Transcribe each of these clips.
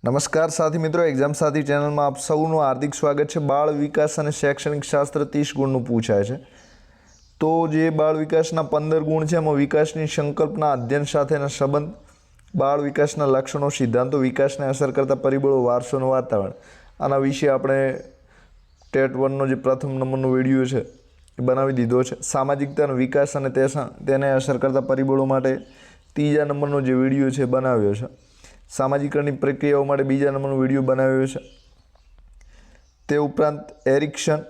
નમસ્કાર સાથી મિત્રો, એક્ઝામ સાથી ચેનલમાં આપ સૌનું હાર્દિક સ્વાગત છે। બાળ વિકાસ અને શૈક્ષણિક શાસ્ત્ર 30 ગુણનું પૂછાય છે। તો જે બાળ વિકાસના 15 ગુણ છે એમાં વિકાસની સંકલ્પના, અધ્યયન સાથેના સંબંધ, બાળ વિકાસના લક્ષણો, સિદ્ધાંતો, વિકાસને અસર કરતા પરિબળો, વારસો અને વાતાવરણ, આના વિશે આપણે ટેટ 1નો જે પ્રથમ નંબરનો વિડીયો છે એ બનાવી દીધો છે। સામાજિકતાનો વિકાસ અને તેને અસર કરતા પરિબળો માટે ત્રીજા નંબરનો જે વિડીયો છે બનાવ્યો છે। સામાજિકરણની પ્રક્રિયાઓ માટે બીજા નંબરનો વિડીયો બનાવ્યો છે। તે ઉપરાંત એરિક્સન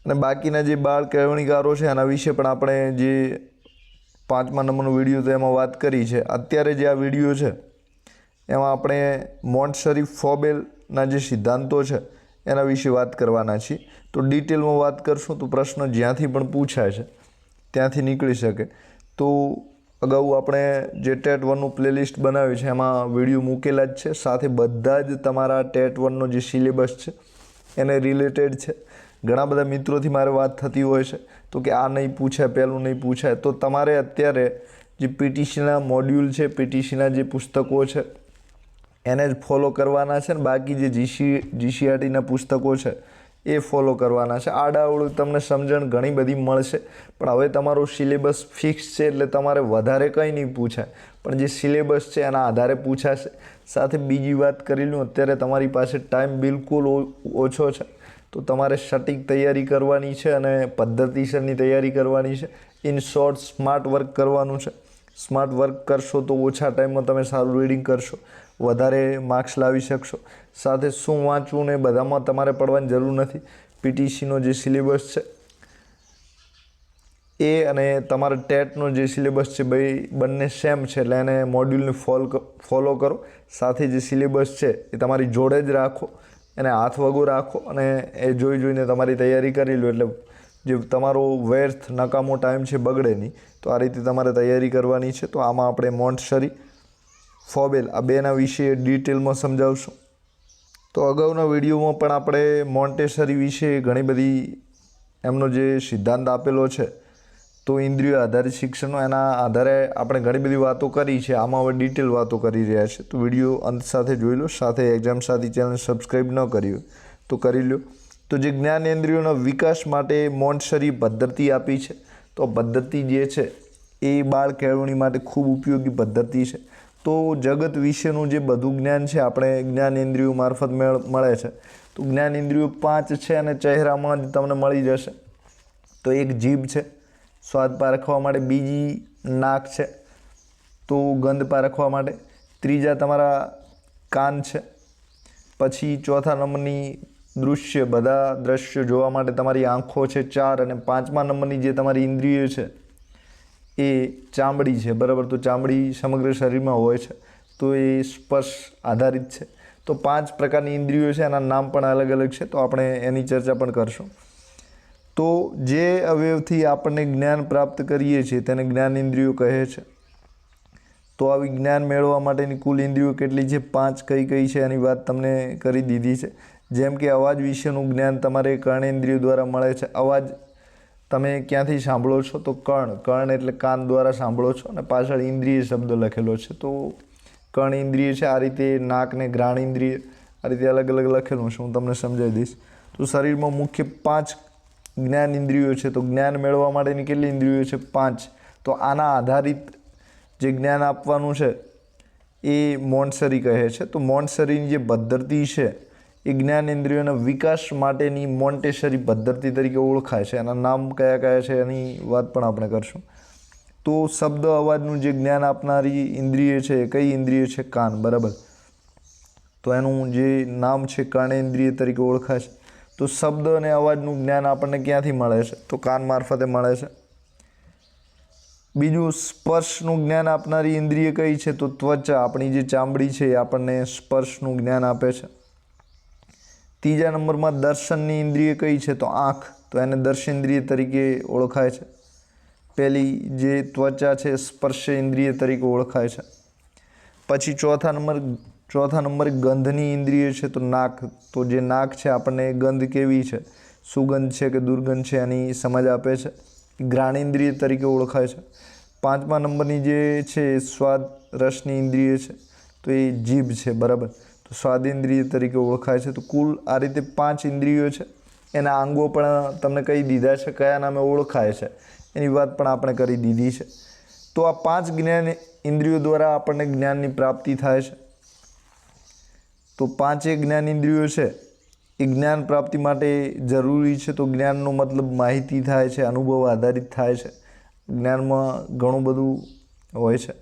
અને બાકીના જે બાળ કેળવણીકારો છે એના વિશે પણ આપણે જે 5મા નંબરનો વિડીયો તો એમાં વાત કરી છે। અત્યારે જે આ વિડીયો છે એમાં આપણે મોન્ટસરી ફોબેલના જે સિદ્ધાંતો છે એના વિશે વાત કરવાના છીએ। તો ડિટેલમાં વાત કરશું તો પ્રશ્ન જ્યાંથી પણ પૂછાય છે ત્યાંથી નીકળી શકે। તો અગાઉ આપણે જે ટેટ 1નું પ્લેલિસ્ટ બનાવ્યું છે એમાં વિડીયો મૂકેલા જ છે, સાથે બધા જ તમારા ટેટ 1નો જે સિલેબસ છે એને રિલેટેડ છે। ઘણા બધા મિત્રોથી મારે વાત થતી હોય છે તો કે આ નહીં પૂછાય, પહેલું નહીં પૂછાય, તો તમારે અત્યારે જે પીટીસીના મોડ્યુલ છે, પીટીસીના જે પુસ્તકો છે એને જ ફોલો કરવાના છે, ને બાકી જે જીસીઆરટીના પુસ્તકો છે એ ફોલો કરવાના છે। આડાઅવળું તમને સમજણ ઘણી બધી મળશે, પણ હવે તમારો સિલેબસ ફિક્સ છે એટલે તમારે વધારે કંઈ નહીં પૂછાય, પણ જે સિલેબસ છે એના આધારે પૂછાશે। સાથે બીજી વાત કરી લઉં, અત્યારે તમારી પાસે ટાઈમ બિલકુલ ઓછો છે તો તમારે સટીક તૈયારી કરવાની છે અને પદ્ધતિસરની તૈયારી કરવાની છે। ઇન શોર્ટ સ્માર્ટ વર્ક કરવાનું છે। સ્માર્ટ વર્ક કરશો તો ઓછા ટાઈમમાં તમે સારું રીડિંગ કરશો, વધારે માર્ક્સ લાવી શકશો। સાથે શું વાંચવું ને બધામાં તમારે પડવાની જરૂર નથી। પીટીસીનો જે સિલેબસ છે એ અને તમારા ટેટનો જે સિલેબસ છે બંને સેમ છે, એટલે એને મોડ્યુલને ફોલો કરો। સાથે જે સિલેબસ છે એ તમારી જોડે જ રાખો, એને હાથ વગો રાખો અને એ જોઈને તમારી તૈયારી કરી લો, એટલે જે તમારો વ્યર્થ નકામો ટાઈમ છે બગડે નહીં। તો આ રીતે તમારે તૈયારી કરવાની છે। તો આમાં આપણે મોન્ટસરી, ફોબેલ આ બેના વિશે ડિટેલમાં સમજાવશું। તો અગાઉના વિડીયોમાં પણ આપણે મોન્ટેસરી વિશે ઘણી બધી એમનો જે સિદ્ધાંત આપેલો છે તો ઇન્દ્રિયો આધારિત શિક્ષણનો, એના આધારે આપણે ઘણી બધી વાતો કરી છે। આમાં હવે ડિટેલ વાતો કરી રહ્યા છે, તો વિડીયો અંત સાથે જોઈ લો। સાથે એક્ઝામ સાથી ચેનલ સબસ્ક્રાઈબ ન કરી હોય તો કરી લો। તો જે જ્ઞાનેન્દ્રિયોના વિકાસ માટે મોન્ટસરી પદ્ધતિ આપી છે, તો પદ્ધતિ જે છે એ બાળ કેળવણી માટે ખૂબ ઉપયોગી પદ્ધતિ છે। તો જગત વિશેનું જે બધું જ્ઞાન છે આપણે જ્ઞાનેન્દ્રિયો મારફત મળે છે। તો જ્ઞાનેન્દ્રિયો 5 છે અને ચહેરામાં જ તમને મળી જશે। તો એક જીભ છે સ્વાદ પારખવા માટે, બીજી નાક છે તો ગંધ પારખવા માટે, ત્રીજા તમારા કાન છે, પછી ચોથા નંબરની દૃશ્ય, બધા દ્રશ્યો જોવા માટે તમારી આંખો છે 4, અને 5મા નંબરની જે તમારી ઇન્દ્રિયો છે એ ચામડી છે, બરાબર। તો ચામડી સમગ્ર શરીરમાં હોય છે તો એ સ્પર્શ આધારિત છે। તો 5 પ્રકારની ઇન્દ્રિયો છે, એના નામ પણ અલગ અલગ છે, તો આપણે એની ચર્ચા પણ કરશું। તો જે અવયવથી આપણને જ્ઞાન પ્રાપ્ત કરીએ છીએ તેને જ્ઞાનેન્દ્રિયો કહે છે। તો આવી જ્ઞાન મેળવવા માટેની કુલ ઇન્દ્રિયો કેટલી છે, 5 કઈ કઈ છે એની વાત તમને કરી દીધી છે। જેમ કે અવાજ વિશેનું જ્ઞાન તમારે કર્ણેન્દ્રિયો દ્વારા મળે છે। અવાજ તમે ક્યાંથી સાંભળો છો, તો કર્ણ એટલે કાન દ્વારા સાંભળો છો, અને પાછળ ઇન્દ્રિય શબ્દ લખેલો છે તો કર્ણ ઇન્દ્રિય છે। આ રીતે નાકને ઘ્રાણ ઇન્દ્રિય, આ રીતે અલગ અલગ લખેલું છે, હું તમને સમજાવી દઈશ। તો શરીરમાં મુખ્ય 5 જ્ઞાન ઇન્દ્રિયો છે, તો જ્ઞાન મેળવવા માટેની કેટલી ઇન્દ્રિયો છે, 5। તો આના આધારિત જે જ્ઞાન આપવાનું છે એ મોન્ટસરી કહે છે। તો મોન્ટસરીની જે પદ્ધતિ છે એ જ્ઞાનેન્દ્રિયોના વિકાસ માટેની મોન્ટેસરી પદ્ધતિ તરીકે ઓળખાય છે। એના નામ કયા કયા છે એની વાત પણ આપણે કરશું। તો શબ્દ અવાજનું જે જ્ઞાન આપનારી ઇન્દ્રિય છે એ કઈ ઇન્દ્રિય છે, કાન, બરાબર। તો એનું જે નામ છે કર્ણેન્દ્રિય તરીકે ઓળખાય છે। તો શબ્દ અને અવાજનું જ્ઞાન આપણને ક્યાંથી મળે છે, તો કાન મારફતે મળે છે। બીજું, સ્પર્શનું જ્ઞાન આપનારી ઇન્દ્રિય કઈ છે, તો ત્વચા, આપણી જે ચામડી છે એ આપણને સ્પર્શનું જ્ઞાન આપે છે। ત્રીજા નંબરમાં દર્શનની ઇન્દ્રિય કઈ છે, તો આંખ, તો એને દર્શેન્દ્રિય તરીકે ઓળખાય છે। પહેલી જે ત્વચા છે સ્પર્શ ઇન્દ્રિય તરીકે ઓળખાય છે। પછી ચોથા નંબરે ગંધની ઇન્દ્રિય છે, તો નાક, તો જે નાક છે આપણને ગંધ કેવી છે, સુગંધ છે કે દુર્ગંધ છે એની સમજ આપે છે, ઘ્રાણેન્દ્રિય તરીકે ઓળખાય છે। 5મા નંબરની જે છે સ્વાદ રસની ઇન્દ્રિય છે, તો એ જીભ છે, બરાબર. તો સ્વાદેન્દ્રિય તરીકે ઓળખાય છે. તો કુલ આ રીતે 5 ઇન્દ્રિયો છે. એના અંગો પણ તમને કહી દીધા છે, કયા નામે ઓળખાય છે એની વાત પણ આપણે કરી દીધી છે. તો આ 5 જ્ઞાન ઇન્દ્રિયો દ્વારા આપણને જ્ઞાનની પ્રાપ્તિ થાય છે. તો 5 જ્ઞાન ઇન્દ્રિયો છે એ જ્ઞાન પ્રાપ્તિ માટે જરૂરી છે. તો જ્ઞાનનો મતલબ માહિતી થાય છે, અનુભવ આધારિત થાય છે. જ્ઞાનમાં ઘણું બધું હોય છે.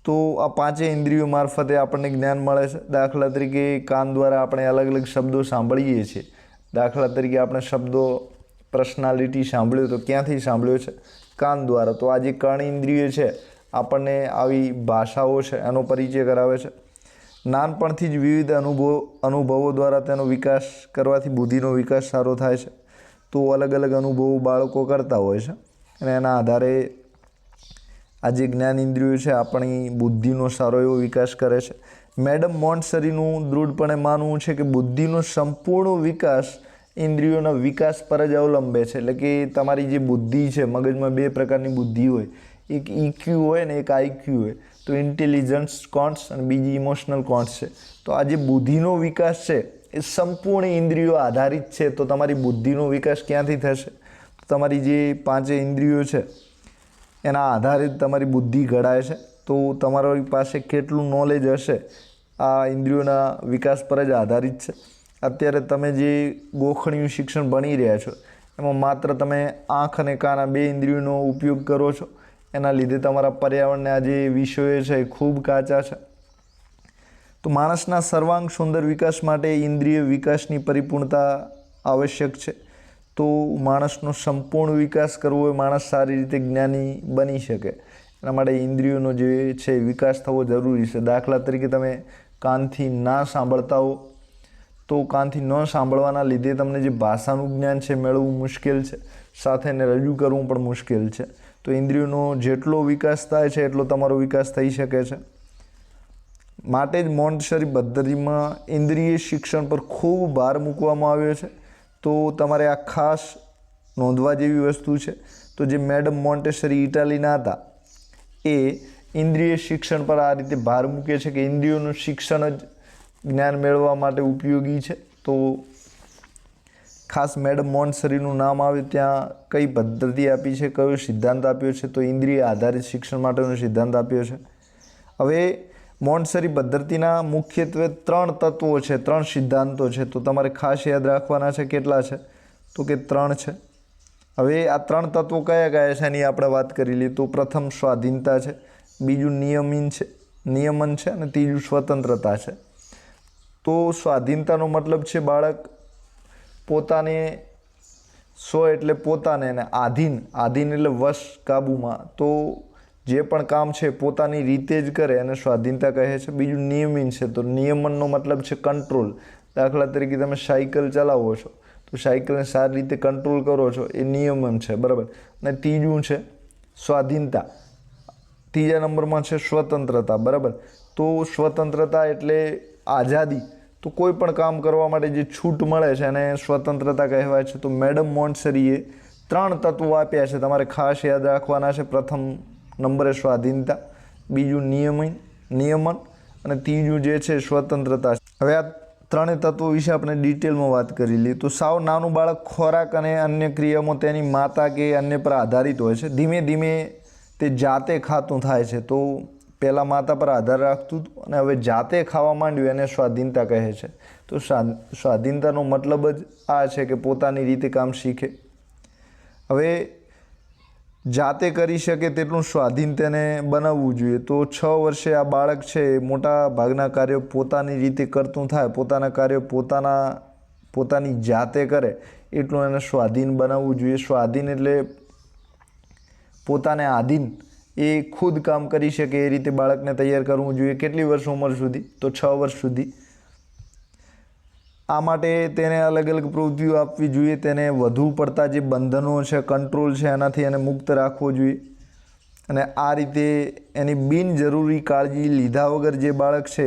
તો આ 5 ઇન્દ્રિયો મારફતે આપણને જ્ઞાન મળે છે. દાખલા તરીકે કાન દ્વારા આપણે અલગ અલગ શબ્દો સાંભળીએ છીએ. દાખલા તરીકે આપણે શબ્દો પર્સનાલિટી સાંભળ્યો તો ક્યાંથી સાંભળ્યો છે? કાન દ્વારા. તો આ જે કર્ણ ઇન્દ્રિય છે આપણને આવી ભાષાઓ છે એનો પરિચય કરાવે છે. નાનપણથી જ વિવિધ અનુભવો દ્વારા તેનો વિકાસ કરવાથી બુદ્ધિનો વિકાસ સારો થાય છે. તો અલગ અલગ અનુભવો બાળકો કરતા હોય છે અને એના આધારે આ જે જ્ઞાન ઇન્દ્રિયો છે આપણી બુદ્ધિનો સારો એવો વિકાસ કરે છે. મેડમ મોન્ટસરીનું દૃઢપણે માનવું છે કે બુદ્ધિનો સંપૂર્ણ વિકાસ ઇન્દ્રિયોના વિકાસ પર જ અવલંબે છે. એટલે કે તમારી જે બુદ્ધિ છે, મગજમાં 2 પ્રકારની બુદ્ધિ હોય, એક ઇક્યુ હોય ને એક આઈક્યુ હોય. તો ઇન્ટેલિજન્સ કોન્ટ્સ અને બીજી ઇમોશનલ કોન્ટ્સ છે. તો આ જે બુદ્ધિનો વિકાસ છે એ સંપૂર્ણ ઇન્દ્રિયો આધારિત છે. તો તમારી બુદ્ધિનો વિકાસ ક્યાંથી થશે? તમારી જે 5 ઇન્દ્રિયો છે એના આધારે તમારી બુદ્ધિ ઘડાય છે. તો તમારી પાસે કેટલું નોલેજ હશે આ ઇન્દ્રિયોના વિકાસ પર જ આધારિત છે. અત્યારે તમે જે ગોખણિયું શિક્ષણ ભણી રહ્યા છો એમાં માત્ર તમે આંખ અને કાન આ 2 ઇન્દ્રિયોનો ઉપયોગ કરો છો. એના લીધે તમારા પર્યાવરણના જે વિષયો છે એ ખૂબ કાચા છે. તો માણસના સર્વાંગ સુંદર વિકાસ માટે ઇન્દ્રિય વિકાસની પરિપૂર્ણતા આવશ્યક છે. તો માણસનો સંપૂર્ણ વિકાસ કરવો હોય, માણસ સારી રીતે જ્ઞાની બની શકે એના માટે ઇન્દ્રિયોનો જે છે વિકાસ થવો જરૂરી છે. દાખલા તરીકે તમે કાનથી ના સાંભળતા હો તો કાનથી ન સાંભળવાના લીધે તમને જે ભાષાનું જ્ઞાન છે મેળવવું મુશ્કેલ છે, સાથે એને રજૂ કરવું પણ મુશ્કેલ છે. તો ઇન્દ્રિયોનો જેટલો વિકાસ થાય છે એટલો તમારો વિકાસ થઈ શકે છે. માટે જ મોન્ટેસરી પદ્ધતિમાં ઇન્દ્રિય શિક્ષણ પર ખૂબ ભાર મૂકવામાં આવ્યો છે. તો તમારે આ ખાસ નોંધવા જેવી વસ્તુ છે. તો જે મેડમ મોન્ટેસરી ઇટાલીના હતા એ ઇન્દ્રિય શિક્ષણ પર આ રીતે ભાર મૂકે છે કે ઇન્દ્રિયોનું શિક્ષણ જ જ્ઞાન મેળવવા માટે ઉપયોગી છે. તો ખાસ મેડમ મોન્ટેસરીનું નામ આવે ત્યાં કઈ પદ્ધતિ આપી છે, કયો સિદ્ધાંત આપ્યો છે? તો ઇન્દ્રિય આધારિત શિક્ષણ માટેનો સિદ્ધાંત આપ્યો છે. હવે મોન્ટેસરી પદ્ધતિના મુખ્યત્વે 3 તત્વો છે, 3 સિદ્ધાંતો છે. તો તમારે ખાસ યાદ રાખવાના છે. કેટલા છે? તો કે 3 છે. હવે આ 3 તત્વો કયા કયા છે એની આપણે વાત કરી લઈએ. તો પ્રથમ સ્વાધીનતા છે, બીજું નિયમન છે અને ત્રીજું સ્વતંત્રતા છે. તો સ્વાધીનતાનો મતલબ છે બાળક પોતાને એટલે પોતાને અને આધીન એટલે વશ, કાબૂમાં. તો જે પણ કામ છે પોતાની રીતે જ કરે અને સ્વાધીનતા કહે છે. બીજું નિયમન છે. તો નિયમનનો મતલબ છે કંટ્રોલ. દાખલા તરીકે તમે સાયકલ ચલાવો છો તો સાયકલને સારી રીતે કંટ્રોલ કરો છો, એ નિયમન છે, બરાબર. અને ત્રીજું છે સ્વાધીનતા. ત્રીજા નંબરમાં છે સ્વતંત્રતા, બરાબર. તો સ્વતંત્રતા એટલે આઝાદી. તો કોઈ પણ કામ કરવા માટે જે છૂટ મળે છે એને સ્વતંત્રતા કહેવાય છે. તો મેડમ મોન્ટેસરીએ 3 તત્વો આપ્યા છે, તમારે ખાસ યાદ રાખવાના છે. પ્રથમ નંબરે સ્વાધીનતા, બીજું નિયમન અને ત્રીજું જે છે સ્વતંત્રતા. હવે આ 3 તત્વો વિશે આપણે ડિટેલમાં વાત કરી લઈએ. તો સાવ નાનું બાળક ખોરાક અને અન્ય ક્રિયામાં તેની માતા કે અન્ય પર આધારિત હોય છે. ધીમે ધીમે તે જાતે ખાતું થાય છે. તો પહેલાં માતા પર આધાર રાખતું હતું અને હવે જાતે ખાવા માંડ્યું, એને સ્વાધીનતા કહે છે. તો સ્વાધીનતાનો મતલબ જ આ છે કે પોતાની રીતે કામ શીખે. હવે જાતે કરી શકે તેટલું સ્વાધીન તેને બનાવવું જોઈએ. તો 6 વર્ષે આ બાળક છે મોટા ભાગના કાર્યો પોતાની રીતે કરતું થાય, પોતાના કાર્યો પોતાની જાતે કરે એટલું એને સ્વાધીન બનાવવું જોઈએ. સ્વાધીન એટલે પોતાને આધીન, એ ખુદ કામ કરી શકે એ રીતે બાળકને તૈયાર કરવું જોઈએ. કેટલી વર્ષ ઉંમર સુધી? તો 6 વર્ષ સુધી. આ માટે તેને અલગ અલગ પ્રવૃત્તિઓ આપવી જોઈએ. તેને વધુ પડતા જે બંધનો છે, કંટ્રોલ છે, એનાથી એને મુક્ત રાખવો જોઈએ. અને આ રીતે એની બિનજરૂરી કાળજી લીધા વગર જે બાળક છે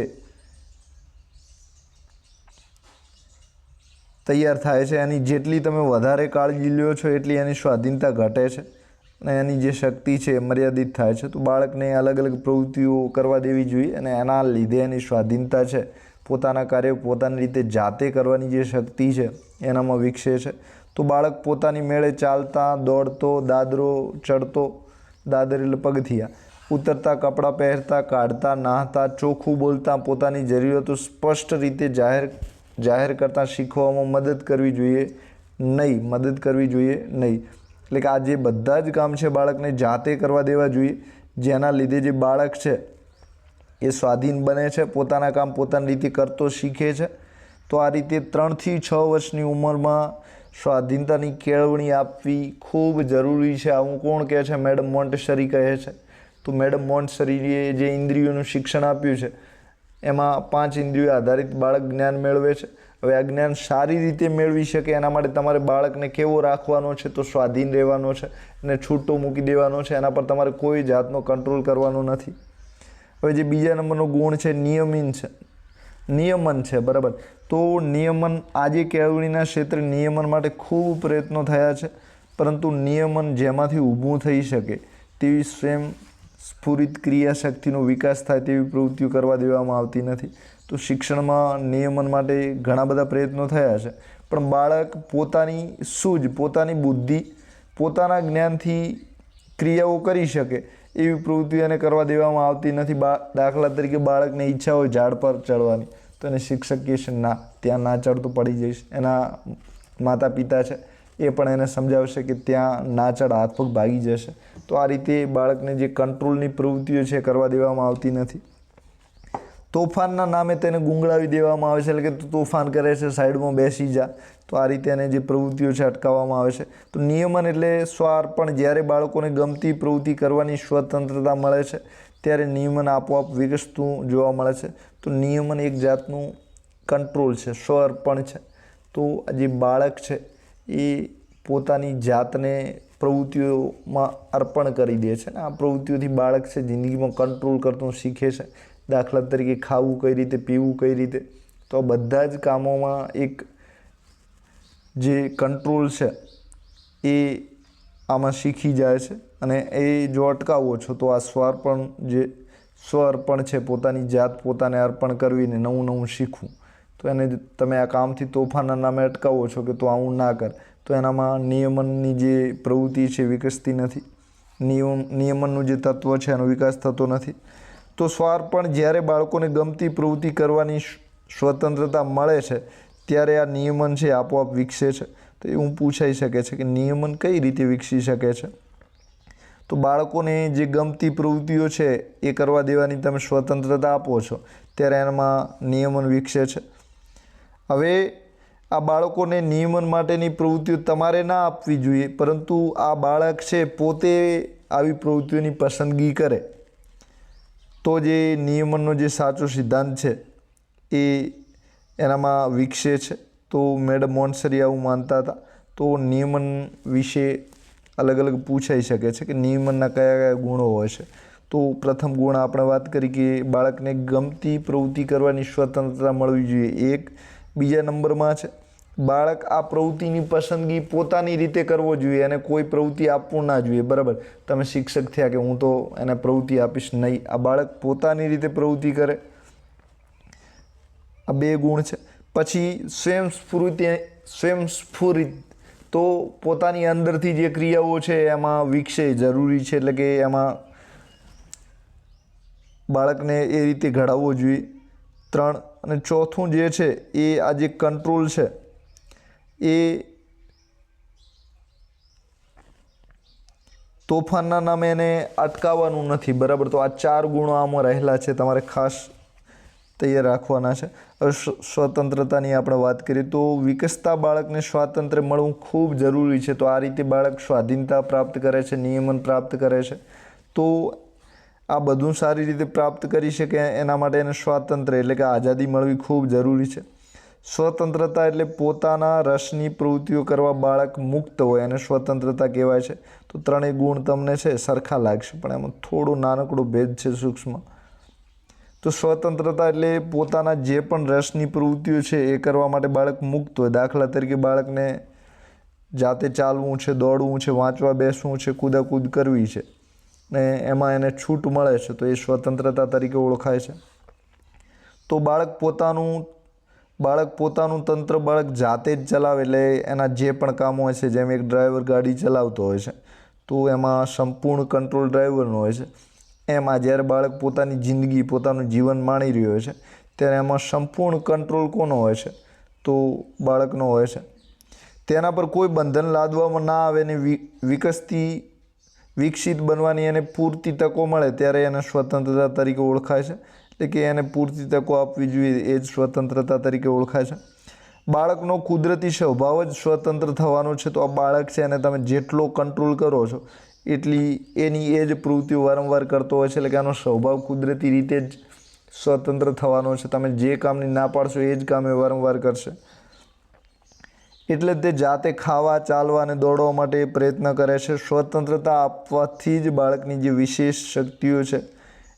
તૈયાર થાય છે, એની જેટલી તમે વધારે કાળજી લ્યો છો એટલી એની સ્વાધીનતા ઘટે છે. અને એની જે શક્તિ છે એ મર્યાદિત થાય છે. તો બાળકને અલગ અલગ પ્રવૃત્તિઓ કરવા દેવી જોઈએ અને એના લીધે એની સ્વાધીનતા છે, પોતાના કાર્યો પોતાની રીતે જાતે કરવાની જે શક્તિ છે એનામાં વિકસે છે. તો બાળક પોતાની મેળે ચાલતા, દોડતો, દાદરો ચડતો, દાદર એટલે પગથિયા, ઉતરતા, કપડાં પહેરતા, કાઢતા, નહાતા, ચોખ્ખું બોલતા, પોતાની જરૂરિયાતો સ્પષ્ટ રીતે જાહેર કરતાં શીખવામાં મદદ કરવી જોઈએ નહીં. એટલે કે આ જે બધા જ કામ છે બાળકને જાતે કરવા દેવા જોઈએ, જેના લીધે જે બાળક છે એ સ્વાધીન બને છે, પોતાના કામ પોતાની રીતે કરતો શીખે છે. તો આ રીતે 3 થી 6 વર્ષની ઉંમરમાં સ્વાધીનતાની કેળવણી આપવી ખૂબ જરૂરી છે. આવું કોણ કહે છે? મેડમ મોન્ટેસરી કહે છે. તો મેડમ મોન્ટેસરીએ જે ઇન્દ્રિયોનું શિક્ષણ આપ્યું છે એમાં 5 ઇન્દ્રિયો આધારિત બાળક જ્ઞાન મેળવે છે. હવે આ જ્ઞાન સારી રીતે મેળવી શકે એના માટે તમારે બાળકને કેવો રાખવાનો છે? તો સ્વાધીન રહેવાનો છે, એને છૂટો મૂકી દેવાનો છે, એના પર તમારે કોઈ જાતનો કંટ્રોલ કરવાનો નથી. હવે જે બીજા નંબરનો ગુણ છે નિયમન છે, બરાબર. તો નિયમન, આજે કેળવણીના ક્ષેત્રે નિયમન માટે ખૂબ પ્રયત્નો થયા છે, પરંતુ નિયમન જેમાંથી ઊભું થઈ શકે તેવી સ્ફુરિત ક્રિયાશક્તિનો વિકાસ થાય તેવી પ્રવૃત્તિઓ કરવા દેવામાં આવતી નથી. તો શિક્ષણમાં નિયમન માટે ઘણા બધા પ્રયત્નો થયા છે, પણ બાળક પોતાની સૂઝ, પોતાની બુદ્ધિ, પોતાના જ્ઞાનથી ક્રિયાઓ કરી શકે એવી પ્રવૃત્તિઓ એને કરવા દેવામાં આવતી નથી. દાખલા તરીકે બાળકને ઈચ્છા હોય ઝાડ પર ચડવાની, તો એને શિક્ષક કહે છે ના, ત્યાં ના ચડતું પડી જઈશ. એના માતા પિતા છે એ પણ એને સમજાવશે કે ત્યાં ના ચડ, હાથ પગ ભાગી જશે. તો આ રીતે બાળકને જે કંટ્રોલની પ્રવૃત્તિઓ છે કરવા દેવામાં આવતી નથી. તોફાનના નામે તેને ગુંગળાવી દેવામાં આવે છે, એટલે કે તું તોફાન કરે છે, સાઈડમાં બેસી જા. તો આ રીતે એને જે પ્રવૃત્તિઓ છે અટકાવવામાં આવે છે. તો નિયમન એટલે સ્વાર્પણ. જ્યારે બાળકોને ગમતી પ્રવૃત્તિ કરવાની સ્વતંત્રતા મળે છે ત્યારે નિયમન આપોઆપ વિકસતું જોવા મળે છે. તો નિયમન એક જાતનું કંટ્રોલ છે, સ્વઅર્પણ છે. તો જે બાળક છે એ પોતાની જાતને પ્રવૃત્તિઓમાં અર્પણ કરી દે છે ને આ પ્રવૃત્તિઓથી બાળક છે જિંદગીમાં કંટ્રોલ કરતું શીખે છે. દાખલા તરીકે ખાવું કઈ રીતે, પીવું કઈ રીતે. તો આ બધા જ કામોમાં એક જે કંટ્રોલ છે એ આમાં શીખી જાય છે. અને એ જો અટકાવો છો તો આ સ્વઅર્પણ છે, પોતાની જાત પોતાને અર્પણ કરવીને નવું શીખવું, તો એને તમે આ કામથી તોફાનના નામે અટકાવો છો કે તો આવું ના કર, તો એનામાં નિયમનની જે પ્રવૃત્તિ છે વિકસતી નથી. નિયમનનું જે તત્વ છે એનો વિકાસ થતો નથી. તો સ્વાર્પણ, જ્યારે બાળકોને ગમતી પ્રવૃત્તિ કરવાની સ્વતંત્રતા મળે છે ત્યારે આ નિયમન છે આપોઆપ વિકસે છે. તો એવું પૂછાઈ શકે છે કે નિયમન કઈ રીતે વિકસી શકે છે? તો બાળકોને જે ગમતી પ્રવૃત્તિઓ છે એ કરવા દેવાની તમે સ્વતંત્રતા આપો છો ત્યારે એનામાં નિયમન વિકસે છે. હવે આ બાળકોને નિયમન માટેની પ્રવૃત્તિઓ તમારે ના આપવી જોઈએ, પરંતુ આ બાળક છે પોતે આવી પ્રવૃત્તિઓની પસંદગી કરે તો જે નિયમનનો જે સાચો સિદ્ધાંત છે એ એનામાં વિકસે છે. તો મેડમ મોન્ટેસરી આવું માનતા હતા. તો નિયમન વિશે અલગ અલગ પૂછાઈ શકે છે કે નિયમનના કયા ગુણો હોય છે. તો પ્રથમ ગુણ આપણે વાત કરી કે બાળકને ગમતી પ્રવૃત્તિ કરવાની સ્વતંત્રતા મળવી જોઈએ. બીજા નંબરમાં છે બાળક આ પ્રવૃત્તિની પસંદગી પોતાની રીતે કરવો જોઈએ, અને કોઈ પ્રવૃત્તિ આપવું ના જોઈએ. બરાબર, તમે શિક્ષક થયા કે હું તો એને પ્રવૃત્તિ આપીશ નહીં. આ બાળક પોતાની રીતે પ્રવૃત્તિ કરે. આ 2 ગુણ છે. પછી સ્વયંસ્ફુરિત, તો પોતાની અંદરથી જે ક્રિયાઓ છે એમાં વિકસે જરૂરી છે, એટલે કે એમાં બાળકને એ રીતે ઘડાવવો જોઈએ. 3 અને ચોથું જે છે એ આ જે કંટ્રોલ છે એ તોફાનના નામે એને અટકાવવાનું નથી. બરાબર, તો આ 4 ગુણો આમાં રહેલા છે, તમારે ખાસ તૈયાર રાખવાના છે. હવે સ્વતંત્રતાની આપણે વાત કરીએ તો વિકસતા બાળકને સ્વાતંત્ર્ય મળવું ખૂબ જરૂરી છે. તો આ રીતે બાળક સ્વાધીનતા પ્રાપ્ત કરે છે, નિયમન પ્રાપ્ત કરે છે. તો આ બધું સારી રીતે પ્રાપ્ત કરી શકે એના માટે એને સ્વાતંત્ર્ય એટલે કે આઝાદી મળવી ખૂબ જરૂરી છે. સ્વતંત્રતા એટલે પોતાના રસની પ્રવૃત્તિઓ કરવા બાળક મુક્ત હોય એને સ્વતંત્રતા કહેવાય છે. તો 3 ગુણ તમને છે સરખા લાગશે, પણ એમાં થોડો નાનકડો ભેદ છે, સૂક્ષ્મ. તો સ્વતંત્રતા એટલે પોતાના જે પણ રસની પ્રવૃત્તિઓ છે એ કરવા માટે બાળક મુક્ત હોય. દાખલા તરીકે બાળકને જાતે ચાલવું છે, દોડવું છે, વાંચવા બેસવું છે, કૂદાકૂદ કરવી છે ને એમાં એને છૂટ મળે છે તો એ સ્વતંત્રતા તરીકે ઓળખાય છે. તો બાળક પોતાનું તંત્ર બાળક જાતે જ ચલાવે, એટલે એના જે પણ કામો હોય છે, જેમ એક ડ્રાઈવર ગાડી ચલાવતો હોય છે તો એમાં સંપૂર્ણ કંટ્રોલ ડ્રાઈવરનો હોય છે. એમાં જ્યારે બાળક પોતાની જિંદગી, પોતાનું જીવન માણી રહ્યો હોય છે ત્યારે એમાં સંપૂર્ણ કંટ્રોલ કોનો હોય છે? તો બાળકનો હોય છે. તેના પર કોઈ બંધન લાદવામાં ના આવે ને વિકસિત બનવાની એને પૂરતી તકો મળે ત્યારે એને સ્વતંત્રતા તરીકે ઓળખાય છે. એટલે કે એને પૂરતી તકો આપવી જોઈએ, એ જ સ્વતંત્રતા તરીકે ઓળખાય છે. બાળકનો કુદરતી સ્વભાવ જ સ્વતંત્ર થવાનો છે. તો આ બાળક છે એને તમે જેટલો કંટ્રોલ કરો છો એટલી એની એ જ પ્રવૃત્તિઓ વારંવાર કરતો હોય છે. એટલે કે આનો સ્વભાવ કુદરતી રીતે જ સ્વતંત્ર થવાનો છે. તમે જે કામની ના પાડશો એ જ કામ એ વારંવાર કરશે. એટલે તે જાતે ખાવા, ચાલવા અને દોડવા માટે પ્રયત્ન કરે છે. સ્વતંત્રતા આપવાથી જ બાળકની જે વિશેષ શક્તિઓ છે,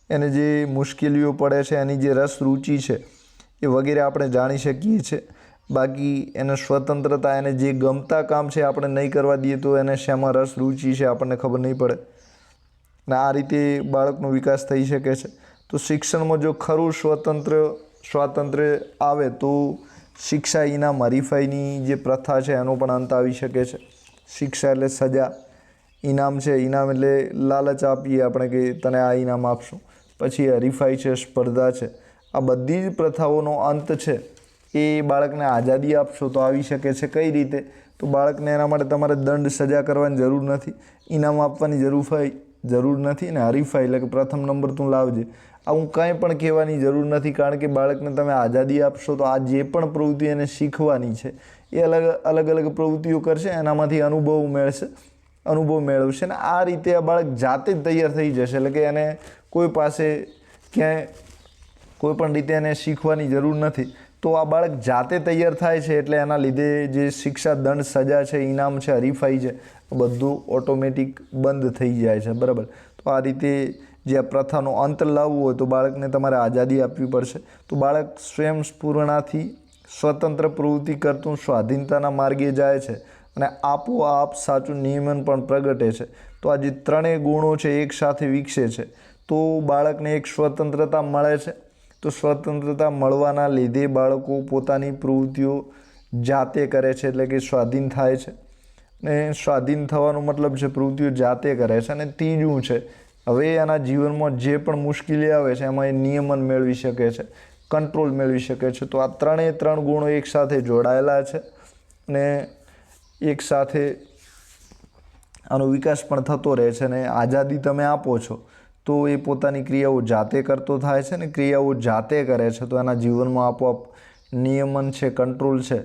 એને જે મુશ્કેલીઓ પડે છે, એની જે રસ રુચિ છે એ વગેરે આપણે જાણી શકીએ છીએ. બાકી એને સ્વતંત્રતા, એને જે ગમતા કામ છે આપણે નહીં કરવા દઈએ તો એને શેમાં રસ રુચિ છે આપણને ખબર નહીં પડે. અને આ રીતે બાળકનો વિકાસ થઈ શકે છે. તો શિક્ષણમાં જો ખરું સ્વાતંત્ર્ય આવે તો શિક્ષા, ઇનામ, હરીફાઈની જે પ્રથા છે એનો પણ અંત આવી શકે છે. શિક્ષા એટલે સજા, ઇનામ છે, ઇનામ એટલે લાલચ આપીએ આપણે કે તને આ ઇનામ આપશું. પછી હરીફાઈ છે, સ્પર્ધા છે. આ બધી જ પ્રથાઓનો અંત છે એ બાળકને આઝાદી આપશો તો આવી શકે છે. કઈ રીતે? તો બાળકને એના માટે તમારે દંડ, સજા કરવાની જરૂર નથી, ઇનામ આપવાની જરૂર નથી, ને હરીફાઈ એટલે કે પ્રથમ નંબર તું લાવજે આવું કાંઈ પણ કહેવાની જરૂર નથી. કારણ કે બાળકને તમે આઝાદી આપશો તો આ જે પણ પ્રવૃત્તિ એને શીખવાની છે એ અલગ અલગ પ્રવૃત્તિઓ કરશે, એનામાંથી અનુભવ મેળવશે ને આ રીતે આ બાળક જાતે જ તૈયાર થઈ જશે. એટલે કે એને કોઈ પાસે ક્યાંય કોઈ પણ રીતે એને શીખવાની જરૂર નથી. તો આ બાળક જાતે તૈયાર થાય છે એટલે એના લીધે જે શિક્ષા, દંડ, સજા છે, ઇનામ છે, હરીફાઈ છે, બધું ઓટોમેટિક બંધ થઈ જાય છે. બરાબર. તો આ રીતે જે આ પ્રથાનો અંત લાવવો હોય તો બાળકને તમારે આઝાદી આપવી પડશે. તો બાળક સ્વયંસ્ફુરણાથી સ્વતંત્ર પ્રવૃત્તિ કરતું સ્વાધીનતાના માર્ગે જાય છે અને આપોઆપ સાચું નિયમન પણ પ્રગટે છે. તો આ જે ત્રણેય ગુણો છે એક સાથે વિકસે છે તો બાળકને એક સ્વતંત્રતા મળે છે. તો સ્વતંત્રતા મળવાના લીધે બાળકો પોતાની પ્રવૃત્તિઓ જાતે કરે છે, એટલે કે સ્વાધીન થાય છે. ને સ્વાધીન થવાનો મતલબ છે પ્રવૃત્તિઓ જાતે કરે છે. અને ત્રીજું છે, હવે એના જીવનમાં જે પણ મુશ્કેલી આવે છે એમાં એ નિયમન મેળવી શકે છે, કંટ્રોલ મેળવી શકે છે. તો આ ત્રણ ગુણો એકસાથે જોડાયેલા છે અને એકસાથે આનો વિકાસ પણ થતો રહે છે. અને આઝાદી તમે આપો છો તો એ પોતાની ક્રિયાઓ જાતે કરતો થાય છે ને ક્રિયાઓ જાતે કરે છે તો એના જીવનમાં આપોઆપ નિયમન છે, કંટ્રોલ છે